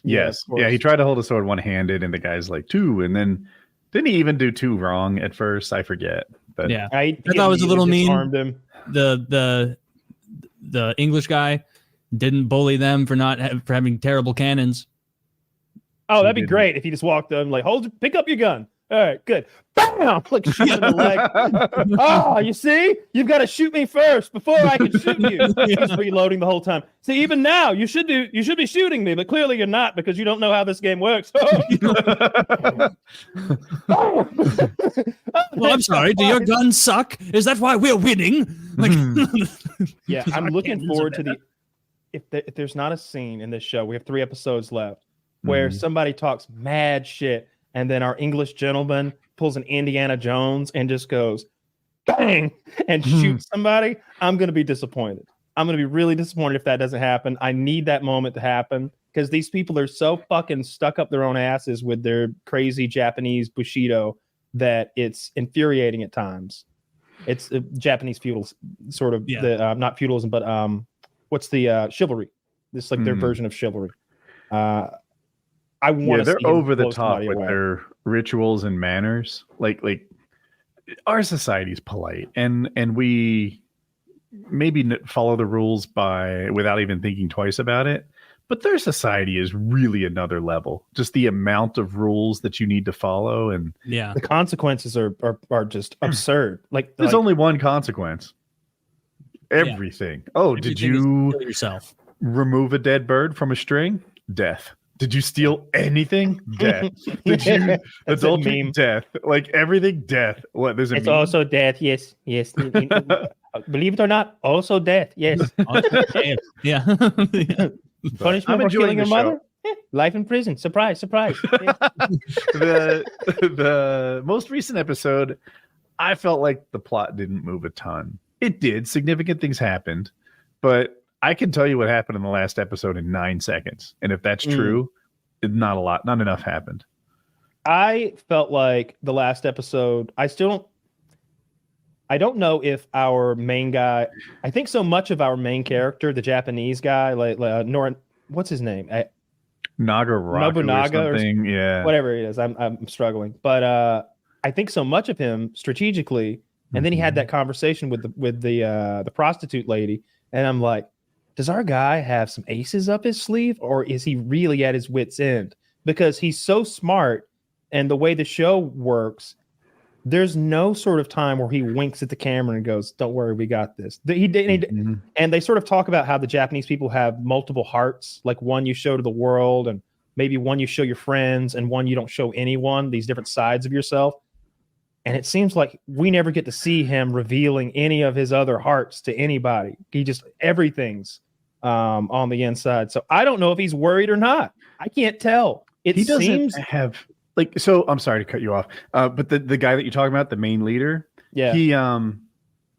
S4: Yes. Yeah, he tried to hold a sword one-handed, and the guy's like, two. And then didn't he even do two wrong at first? I forget. But
S2: Yeah.
S1: I
S2: thought it was a little mean.
S1: Disarmed him.
S2: The English guy didn't bully them for having terrible cannons.
S1: Oh, that'd be great if he just walked up and like, pick up your gun. All right, good. Bam! Like shoot him in the leg. Oh, you see? You've got to shoot me first before I can shoot you. He's reloading the whole time. See, even now you should be shooting me, but clearly you're not because you don't know how this game works.
S2: Well, I'm sorry. Do your guns suck? Is that why we're winning? Like,
S1: yeah, I'm
S2: our
S1: looking
S2: cannons
S1: forward
S2: are
S1: to if there's not a scene in this show, we have 3 episodes left, where somebody talks mad shit, and then our English gentleman pulls an Indiana Jones and just goes bang and shoots somebody. I'm going to be disappointed. I'm going to be really disappointed if that doesn't happen. I need that moment to happen because these people are so fucking stuck up their own asses with their crazy Japanese Bushido that it's infuriating at times. It's Japanese feudal sort of not feudalism, but what's the chivalry? This is like their version of chivalry. I want to.
S4: They're over the top with their rituals and manners. Like our society's polite, and we maybe follow the rules without even thinking twice about it. But their society is really another level. Just the amount of rules that you need to follow, and
S1: the consequences are just absurd. Like
S4: there's only one consequence. Everything. Oh, did you
S2: kill yourself?
S4: Remove a dead bird from a string? Death. Did you steal anything? Death. Did you adultery? Death. Like everything, death. What? There's a
S1: It's
S4: meme?
S1: also death. Yes. Believe it or not, also death. Yes.
S2: Yeah.
S1: Punishment for killing your mother? Life in prison. Surprise.
S4: The most recent episode, I felt like the plot didn't move a ton. It did. Significant things happened, but I can tell you what happened in the last episode in 9 seconds. And if that's true, not enough happened.
S1: I felt like the last episode, I don't know if our main guy, I think so much of our main character, the Japanese guy, what's his name?
S4: Nobunaga or something. Yeah.
S1: Whatever it is. I'm struggling. But I think so much of him strategically, and then he had that conversation with the prostitute lady, and I'm like, does our guy have some aces up his sleeve, or is he really at his wit's end? Because he's so smart, and the way the show works, there's no sort of time where he winks at the camera and goes, "Don't worry, we got this." And they sort of talk about how the Japanese people have multiple hearts, like one you show to the world, and maybe one you show your friends, and one you don't show anyone. These different sides of yourself. And it seems like we never get to see him revealing any of his other hearts to anybody. Everything's on the inside. So I don't know if he's worried or not. I can't tell.
S4: He doesn't have so I'm sorry to cut you off. But the guy that you're talking about, the main leader, he the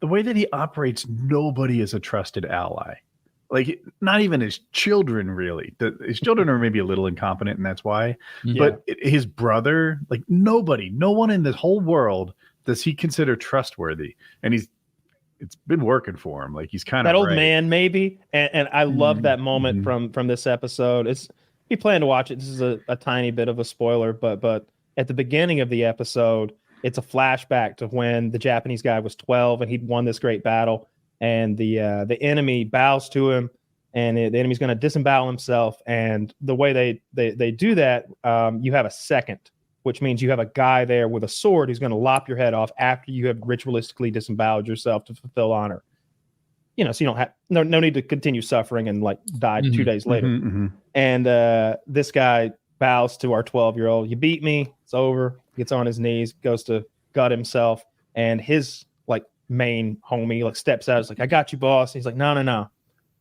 S4: way that he operates, nobody is a trusted ally. like not even his children really. His children are maybe a little incompetent, and that's why.
S2: Yeah.
S4: But his brother, like no one in this whole world does he consider trustworthy, and it's been working for him. Like he's kind
S1: that
S4: of
S1: old man, maybe. And I love that moment from this episode. If you plan to watch it, this is a tiny bit of a spoiler, but at the beginning of the episode, it's a flashback to when the Japanese guy was 12 and he'd won this great battle, and the enemy bows to him, and the enemy's going to disembowel himself. And the way they do that, you have a second, which means you have a guy there with a sword who's going to lop your head off after you have ritualistically disemboweled yourself to fulfill honor. So you don't have no need to continue suffering and like die 2 days later. And this guy bows to our 12-year-old. You beat me. It's over. Gets on his knees, goes to gut himself, and his like main homie like steps out. He's like, "I got you, boss." He's like, "No.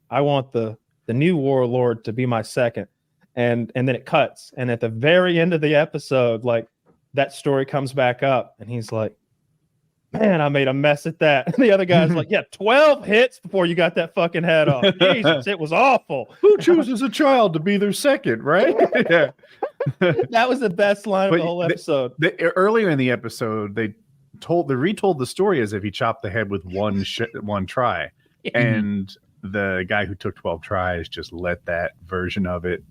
S1: I want the new warlord to be my second." And then it cuts. And at the very end of the episode, like that story comes back up, and he's like, "Man, I made a mess at that." And the other guy's like, "Yeah, 12 hits before you got that fucking head off. Jesus, it was awful."
S4: Who chooses a child to be their second, right? Yeah.
S1: That was the best line of the whole episode.
S4: Earlier in the episode, they retold the story as if he chopped the head with one try, and the guy who took 12 tries just let that version of it,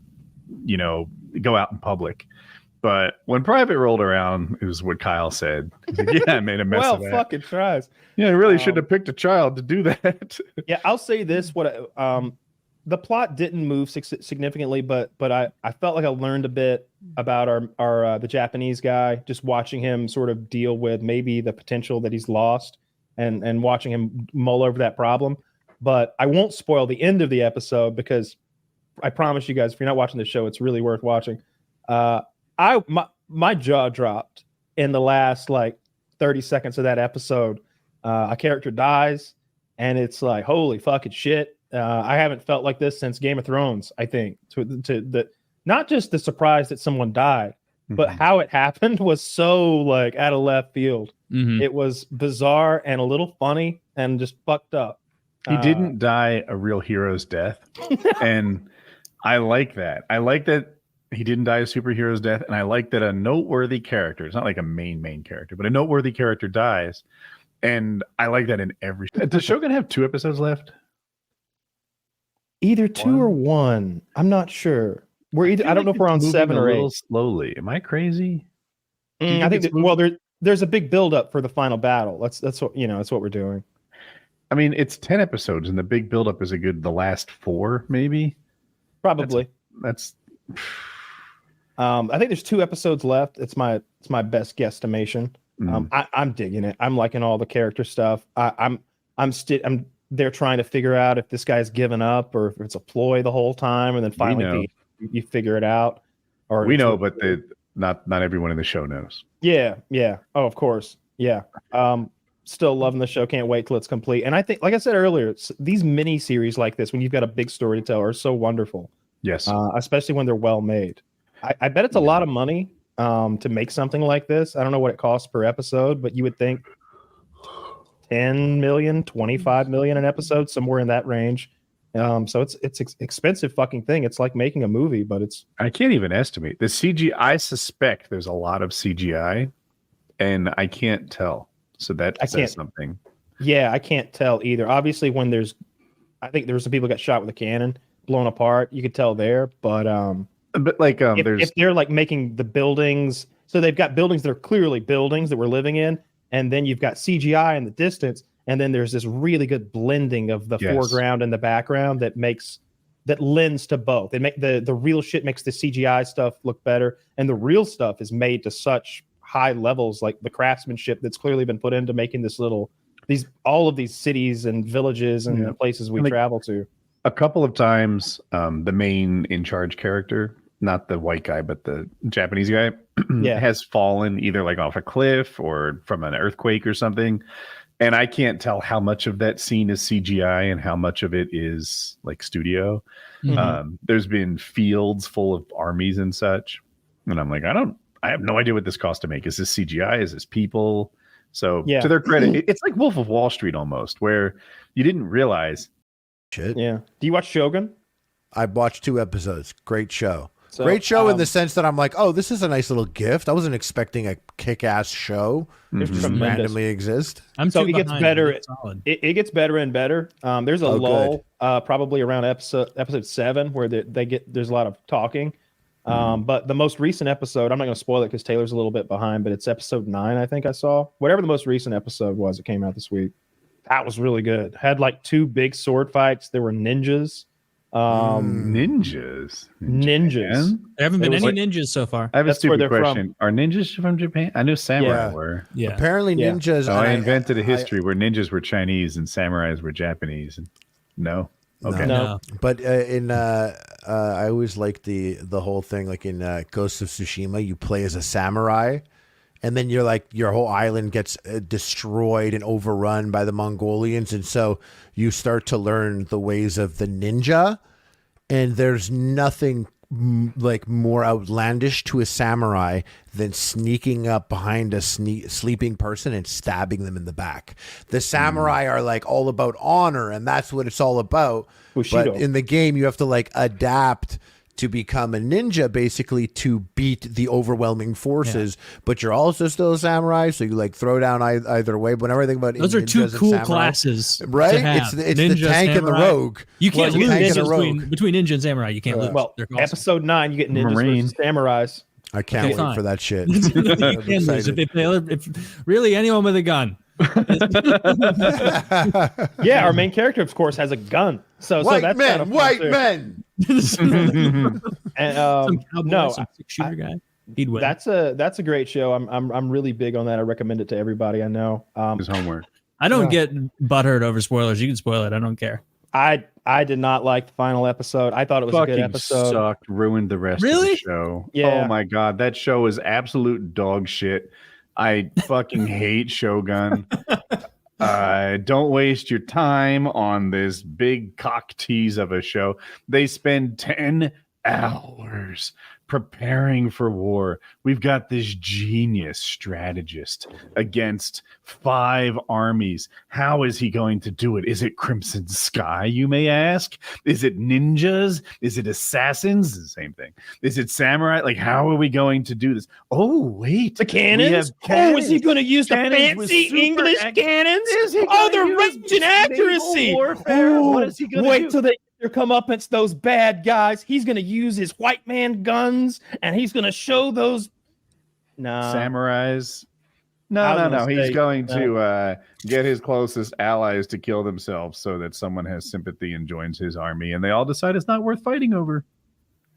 S4: go out in public. But when Private rolled around, it was what Kyle said. He's like, "Yeah, I made a mess of that."
S1: Fucking tries.
S4: Yeah, I really should have picked a child to do that.
S1: Yeah, I'll say this: the plot didn't move significantly, but I felt like I learned a bit about our the Japanese guy, just watching him sort of deal with maybe the potential that he's lost, and watching him mull over that problem. But I won't spoil the end of the episode, because I promise you guys, if you're not watching the show, it's really worth watching. My jaw dropped in the last like 30 seconds of that episode. A character dies, and it's like, holy fucking shit. I haven't felt like this since Game of Thrones, I think. To the not just the surprise that someone died, but how it happened was so like out of left field. It was bizarre and a little funny and just fucked up.
S4: He didn't die a real hero's death, and I like that. I like that he didn't die a superhero's death, and I like that a noteworthy character, it's not like a main character, but a noteworthy character dies, and I like that in every... Does Shogun have 2 episodes left?
S1: Either 2 or 1. I'm not sure. I don't know if we're on 7 or 8.
S4: A little slowly. Am I crazy?
S1: I think there's a big buildup for the final battle. That's what that's what we're doing.
S4: I mean, it's 10 episodes, and the big buildup is the last 4, maybe.
S1: Probably.
S4: That's
S1: I think there's 2 episodes left. It's my best guesstimation. I'm digging it. I'm liking all the character stuff. I'm they're trying to figure out if this guy's given up or if it's a ploy the whole time, and then finally you figure it out. Or
S4: we know, but not everyone in the show knows.
S1: Yeah. Oh, of course. Yeah. Still loving the show. Can't wait till it's complete. And I think, like I said earlier, these mini series like this, when you've got a big story to tell, are so wonderful.
S4: Yes.
S1: Especially when they're well made. I bet it's a lot of money to make something like this. I don't know what it costs per episode, but you would think 10 million, 25 million an episode, somewhere in that range. So it's expensive fucking thing. It's like making a movie, but
S4: I can't even estimate the CGI. I suspect there's a lot of CGI, and I can't tell. So that says something. Yeah,
S1: I can't tell either. Obviously, I think there were some people got shot with a cannon, blown apart. You could tell there, but
S4: like
S1: if they're like making the buildings, so they've got buildings that are clearly buildings that we're living in, and then you've got CGI in the distance, and then there's this really good blending of the foreground and the background that lends to both. They make the real shit makes the CGI stuff look better, and the real stuff is made to such high levels, like the craftsmanship that's clearly been put into making all of these cities and villages and places we travel to.
S4: A couple of times, the main in charge character, not the white guy, but the Japanese guy, has fallen either like off a cliff or from an earthquake or something. And I can't tell how much of that scene is CGI and how much of it is like studio. There's been fields full of armies and such. And I'm like, I have no idea what this cost to make. Is this CGI? Is this people? So to their credit, it's like Wolf of Wall Street almost, where you didn't realize
S6: Shit.
S1: Yeah. Do you watch Shogun?
S6: I watched 2 episodes. Great show.
S1: So,
S6: Great show in the sense that I'm like, oh, this is a nice little gift. I wasn't expecting a kick-ass show to
S1: It's
S6: just
S1: tremendous.
S6: randomly exist.
S2: I'm
S1: So
S2: too
S1: it gets
S2: behind.
S1: better.
S2: It's solid.
S1: It gets better and better. There's a
S6: Oh,
S1: lull, probably around episode 7, where there's a lot of talking. But the most recent episode, I'm not going to spoil it because Taylor's a little bit behind, but it's episode 9, I think I saw. Whatever the most recent episode was, it came out this week. That was really good. Had like 2 big sword fights. There were ninjas.
S4: Ninjas.
S1: Ninjas.
S2: There haven't been
S1: It was
S2: any ninjas so far.
S4: I have a
S1: That's where
S4: stupid
S1: they're
S4: question. Are ninjas from Japan? I knew samurai
S1: Yeah.
S4: were.
S2: Yeah.
S6: Apparently,
S1: Yeah.
S6: ninjas.
S4: So I
S6: and
S4: invented a history where ninjas were Chinese and samurais were Japanese. No. Okay.
S1: No.
S6: But I always like the whole thing. Like in Ghost of Tsushima, you play as a samurai, and then you're like your whole island gets destroyed and overrun by the Mongolians, and so you start to learn the ways of the ninja. And there's nothing like more outlandish to a samurai than sneaking up behind a sleeping person and stabbing them in the back. The samurai are like all about honor, and that's what it's all about.
S1: Bushido.
S6: But in the game, you have to like adapt to become a ninja, basically to beat the overwhelming forces. But you're also still a samurai, so you like throw down either way. But whenever I think about
S2: Those are 2
S6: ninjas and
S2: cool
S6: samurai,
S2: classes,
S6: right?
S2: to have.
S6: It's the
S2: Ninja,
S6: tank and the
S2: samurai.
S6: rogue.
S2: You can't
S6: Well,
S2: lose
S6: tank and a
S2: ninjas
S6: rogue.
S2: between ninja and samurai. You can't lose.
S1: Well,
S2: They're awesome.
S1: episode 9, you get ninjas
S4: Marine.
S1: versus samurais.
S6: I can't
S2: Okay,
S6: wait
S2: fine.
S6: for that shit.
S2: You
S6: I'm
S2: can't lose
S6: excited.
S2: if really anyone with a gun.
S1: Yeah, our main character, of course, has a gun. So
S6: White
S1: that's
S6: men,
S1: kind of fun,
S6: white
S1: too.
S6: men.
S1: And
S2: Some cowboy,
S1: no,
S2: some six-shooter guy. He'd win.
S1: that's a great show. I'm really big on that. I recommend it to everybody I know.
S4: His homework.
S2: I don't get butthurt over spoilers. You can spoil it. I don't care.
S1: I did not like the final episode. I thought it was a good
S4: Fucking
S1: episode.
S4: sucked. Ruined the rest of
S2: Really?
S4: the show.
S1: Yeah.
S4: Oh my god, that show is absolute dog shit. I fucking hate Shogun. Don't waste your time on this big cock tease of a show. They spend 10 hours preparing for war. We've got this genius strategist against 5 armies. How is he going to do it? Is it Crimson Sky, you may ask? Is it ninjas? Is it assassins? The same thing. Is it samurai? Like, how are we going to do this? Oh, wait.
S1: The cannons? Oh, is he going to use the
S4: Cannons with
S1: fancy
S4: super
S1: English cannons? Oh, the range and accuracy.
S4: What is he going to
S1: Wait
S4: do?
S1: till they come up against those bad guys. He's going to use his white man guns, and he's going to show those. Nah.
S4: Samurais.
S1: I
S4: No,
S1: was
S4: no,
S1: gonna
S4: no. He's
S1: say,
S4: going to get his closest allies to kill themselves so that someone has sympathy and joins his army, and they all decide it's not worth fighting over.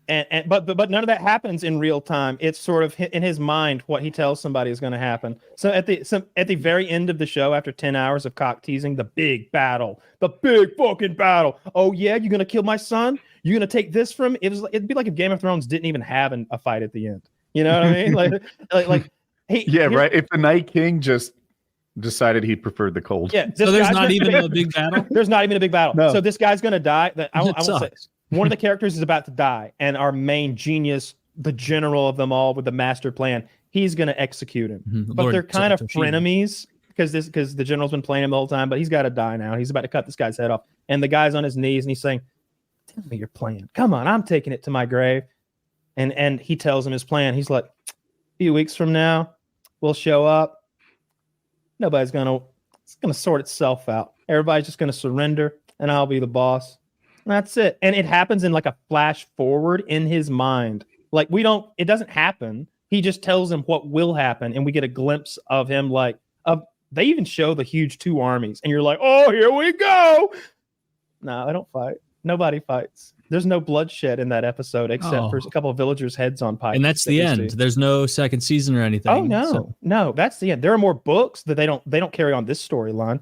S1: But none of that happens in real time. It's sort of in his mind what he tells somebody is going to happen. So at the very end of the show, after 10 hours of cock teasing, the big battle, the big fucking battle. Oh yeah, you're going to kill my son? You're going to take this from? It'd be like if Game of Thrones didn't even have a fight at the end. You know what I mean? like
S4: Yeah, right. If the Night King just decided he preferred the cold.
S1: Yeah.
S2: So there's not even a big battle.
S1: There's not even a big battle.
S4: No.
S1: So this guy's going to die. I
S2: That
S1: will say
S2: sucks.
S1: one of the characters is about to die, and our main genius, the general of them all with the master plan, he's going to execute him.
S2: Mhm.
S1: But
S2: Lord
S1: they're kind of
S2: Toshima.
S1: frenemies because the general's been playing him the whole time, but he's got to die now. He's about to cut this guy's head off. And the guy's on his knees and he's saying, "Tell me your plan. Come on, I'm taking it to my grave." And he tells him his plan. He's like, "A few weeks from now, we'll show up. It's gonna sort itself out. Everybody's just gonna surrender, and I'll be the boss." And that's it. And it happens in like a flash forward in his mind. Like it doesn't happen. He just tells him what will happen, and we get a glimpse of him. They even show the huge 2 armies, and you're like, "Oh, here we go." No, I don't fight. Nobody fights. There's no bloodshed in that episode except for a couple of villagers' heads on pikes.
S2: And that's
S1: that
S2: the
S1: you
S2: end.
S1: see.
S2: There's no second season or anything.
S1: Oh no,
S2: So-
S1: no, that's the end. There are more books that they don't carry on this storyline.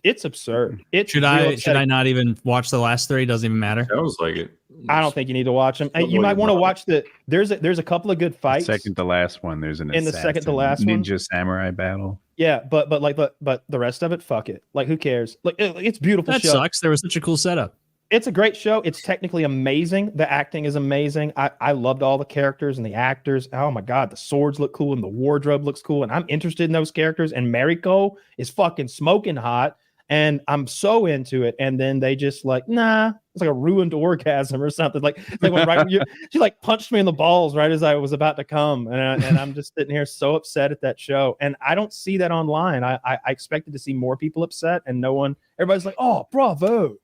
S1: It's absurd. It's
S2: Should
S1: real
S2: I
S1: upsetting.
S2: not even watch the last 3? Doesn't even matter.
S7: Sounds like it.
S1: I don't think you need to watch them. You
S7: Avoid
S1: might want to
S7: them.
S1: watch there's a couple of good fights.
S4: Second to last one, there's an
S1: In the second to last one?
S4: ninja samurai battle.
S1: Yeah, but the rest of it, fuck it. Like, who cares? Like, it's a beautiful
S2: That
S1: show.
S2: sucks. There was such a cool setup.
S1: It's a great show. It's technically amazing. The acting is amazing. I loved all the characters and the actors. Oh my god, the swords look cool and the wardrobe looks cool, and I'm interested in those characters. And Mariko is fucking smoking hot. And I'm so into it. And then they just like, nah, it's like a ruined orgasm or something. Like, it's like when she like punched me in the balls right as I was about to come. And I'm just sitting here so upset at that show. And I don't see that online. I expected to see more people upset, and no one, everybody's like, oh, bravo.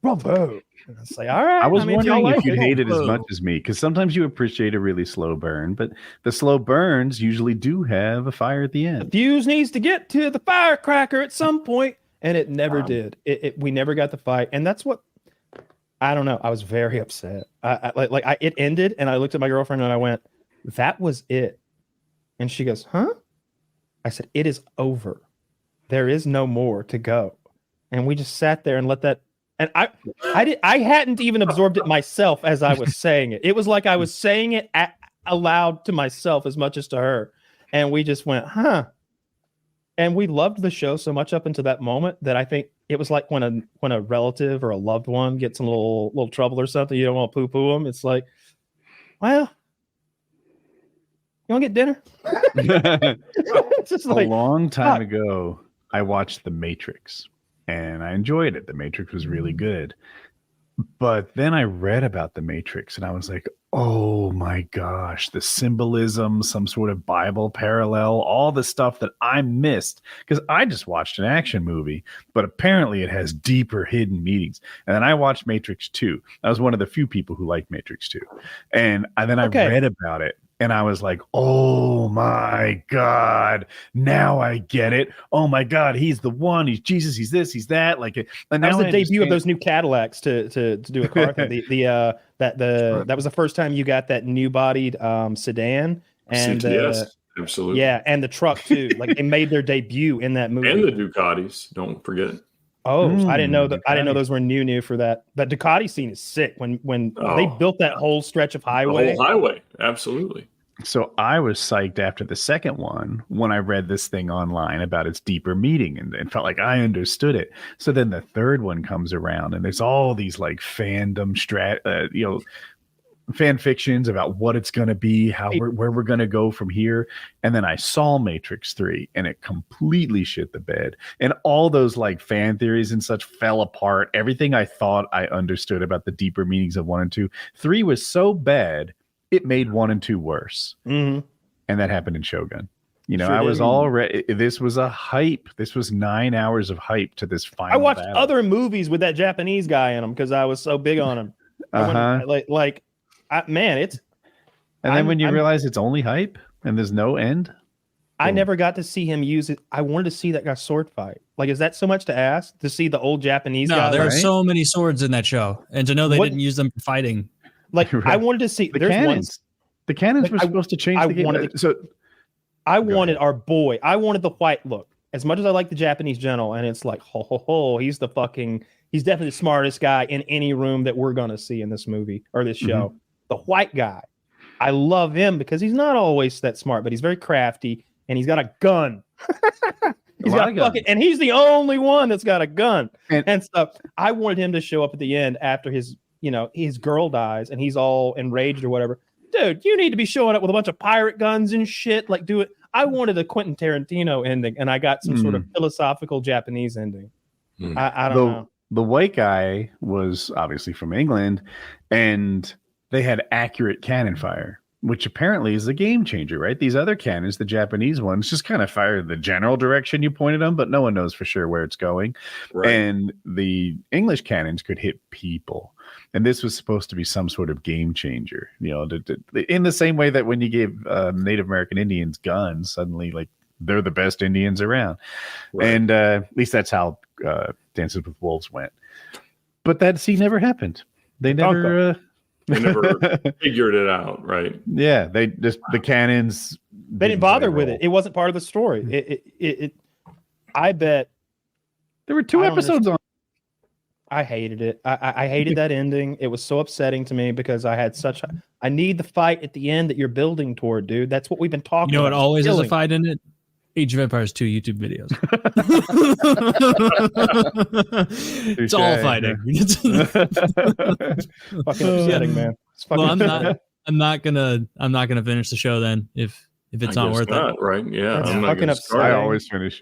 S1: And it's like, all right.
S4: I was wondering if
S1: like
S4: you hate it as
S2: Whoa.
S4: much as me, because sometimes you appreciate a really slow burn, but the slow burns usually do have a fire at the
S1: The
S4: end.
S1: fuse needs to get to the firecracker at some point, and it never did. We never got the fight, and that's what I don't know. I was very upset. It ended, and I looked at my girlfriend and I went, "That was it," and she goes, "Huh?" I said, "It is over. There is no more to go," and we just sat there and let that. And I hadn't even absorbed it myself as I was saying it. It was like I was saying it aloud to myself as much as to her. And we just went, huh. And we loved the show so much up until that moment that I think it was like when a relative or a loved one gets in a little trouble or something, you don't want to poo-poo them. It's like, well, you want to get dinner? It's just like,
S4: A long time ago, I watched The Matrix, and I enjoyed it. The Matrix was really good. But then I read about The Matrix, and I was like, oh my gosh, the symbolism, some sort of Bible parallel, all the stuff that I missed, because I just watched an action movie, but apparently it has deeper hidden meanings. And then I watched Matrix 2. I was one of the few people who liked Matrix 2. And then I read about it, and I was like, oh my God, now I get it. Oh my God, he's the one. He's Jesus. He's this. He's that. Like, and
S1: that
S4: now
S1: was the
S4: I
S1: debut of
S4: understand-
S1: those new Cadillacs to do a car thing. That was the first time you got that new bodied sedan and
S7: CTS, absolutely.
S1: yeah, and the truck too. Like they made their debut in that movie.
S7: And the Ducatis, don't forget.
S1: Oh, I didn't know that. I didn't know
S4: Ducati.
S1: those were new for that. That Ducati scene is sick. When they
S7: Oh.
S1: built that whole stretch of
S7: The
S1: highway.
S7: whole highway, absolutely.
S4: So I was psyched after the second one when I read this thing online about its deeper meaning and felt like I understood it. So then the third one comes around, and there's all these like fandom fan fictions about what it's going to be, where we're going to go from here. And then I saw Matrix 3, and it completely shit the bed. And all those like fan theories and such fell apart. Everything I thought I understood about the deeper meanings of 1 and 2. 3 was so bad, it made 1 and 2 worse.
S1: Mhm.
S4: And that happened in Shogun. You know,
S1: Sure
S4: I was
S1: did.
S4: already, this was a hype. This was 9 hours of hype to this final
S1: I watched
S4: battle.
S1: other movies with that Japanese guy in them because I was so big on him. Man, it's.
S4: And then when you
S1: I'm-
S4: realize it's only hype and there's no end.
S1: I
S4: Boom.
S1: never got to see him use it. I wanted to see that guy sword fight. Like, is that so much to ask to see the old Japanese
S2: No,
S1: guy?
S2: there are
S1: Like,
S2: so many swords in that show, and to know they
S1: What-
S2: didn't use them for fighting.
S1: like
S4: Right.
S1: I wanted to see.
S4: The
S1: There's
S4: cannons. The cannons
S1: Like,
S4: were supposed to change
S1: I
S4: the game.
S1: wanted to-
S4: So
S1: I
S4: Go
S1: wanted
S4: ahead.
S1: our boy. I wanted the white look. As much as I like the Japanese general, and it's like, he's definitely the smartest guy in any room that we're gonna see in this movie or this show. The white guy. I love him because he's not always that smart, but he's very crafty and he's got a gun. He's
S4: lot
S1: got
S4: of
S1: a fucking,
S4: guns.
S1: and he's the only one that's got a gun
S4: And-
S1: and stuff. I wanted him to show up at the end after his girl dies and he's all enraged or whatever. Dude, you need to be showing up with a bunch of pirate guns and shit. Like, do it. I wanted a Quentin Tarantino ending, and I got some sort of philosophical Japanese ending.
S7: Hmm.
S1: I don't know.
S4: the white guy was obviously from England, and they had accurate cannon fire, which apparently is a game changer, right? These other cannons, the Japanese ones, just kind of fire the general direction you pointed them, but no one knows for sure where it's going.
S7: Right.
S4: And the English cannons could hit people. And this was supposed to be some sort of game changer, in the same way that when you gave Native American Indians guns, suddenly like they're the best Indians around.
S7: Right.
S4: And at least that's how Dances with Wolves went. But that scene never happened. They never.
S7: They never figured it out, right?
S4: Yeah, they just the cannons.
S1: They didn't bother with
S4: roll.
S1: it. It wasn't part of the story. It I bet
S4: There were 2
S1: I don't
S4: episodes on.
S1: I hated it. I hated that ending. It was so upsetting to me because I need the fight at the end that you're building toward, dude. That's what we've been talking
S2: You know
S1: about.
S2: what always has a
S1: Killing.
S2: fight in it? Age of Empires 2 YouTube videos. It's all
S4: Touche.
S2: fighting.
S1: Fucking upsetting, man. It's fucking
S2: Well,
S1: upsetting.
S2: I'm not gonna finish the show then if it's
S7: I
S2: not
S7: guess
S2: worth it.
S7: not, right? Yeah,
S1: That's
S7: I'm not
S1: fucking
S7: gonna
S1: upsetting.
S7: start.
S4: I always finish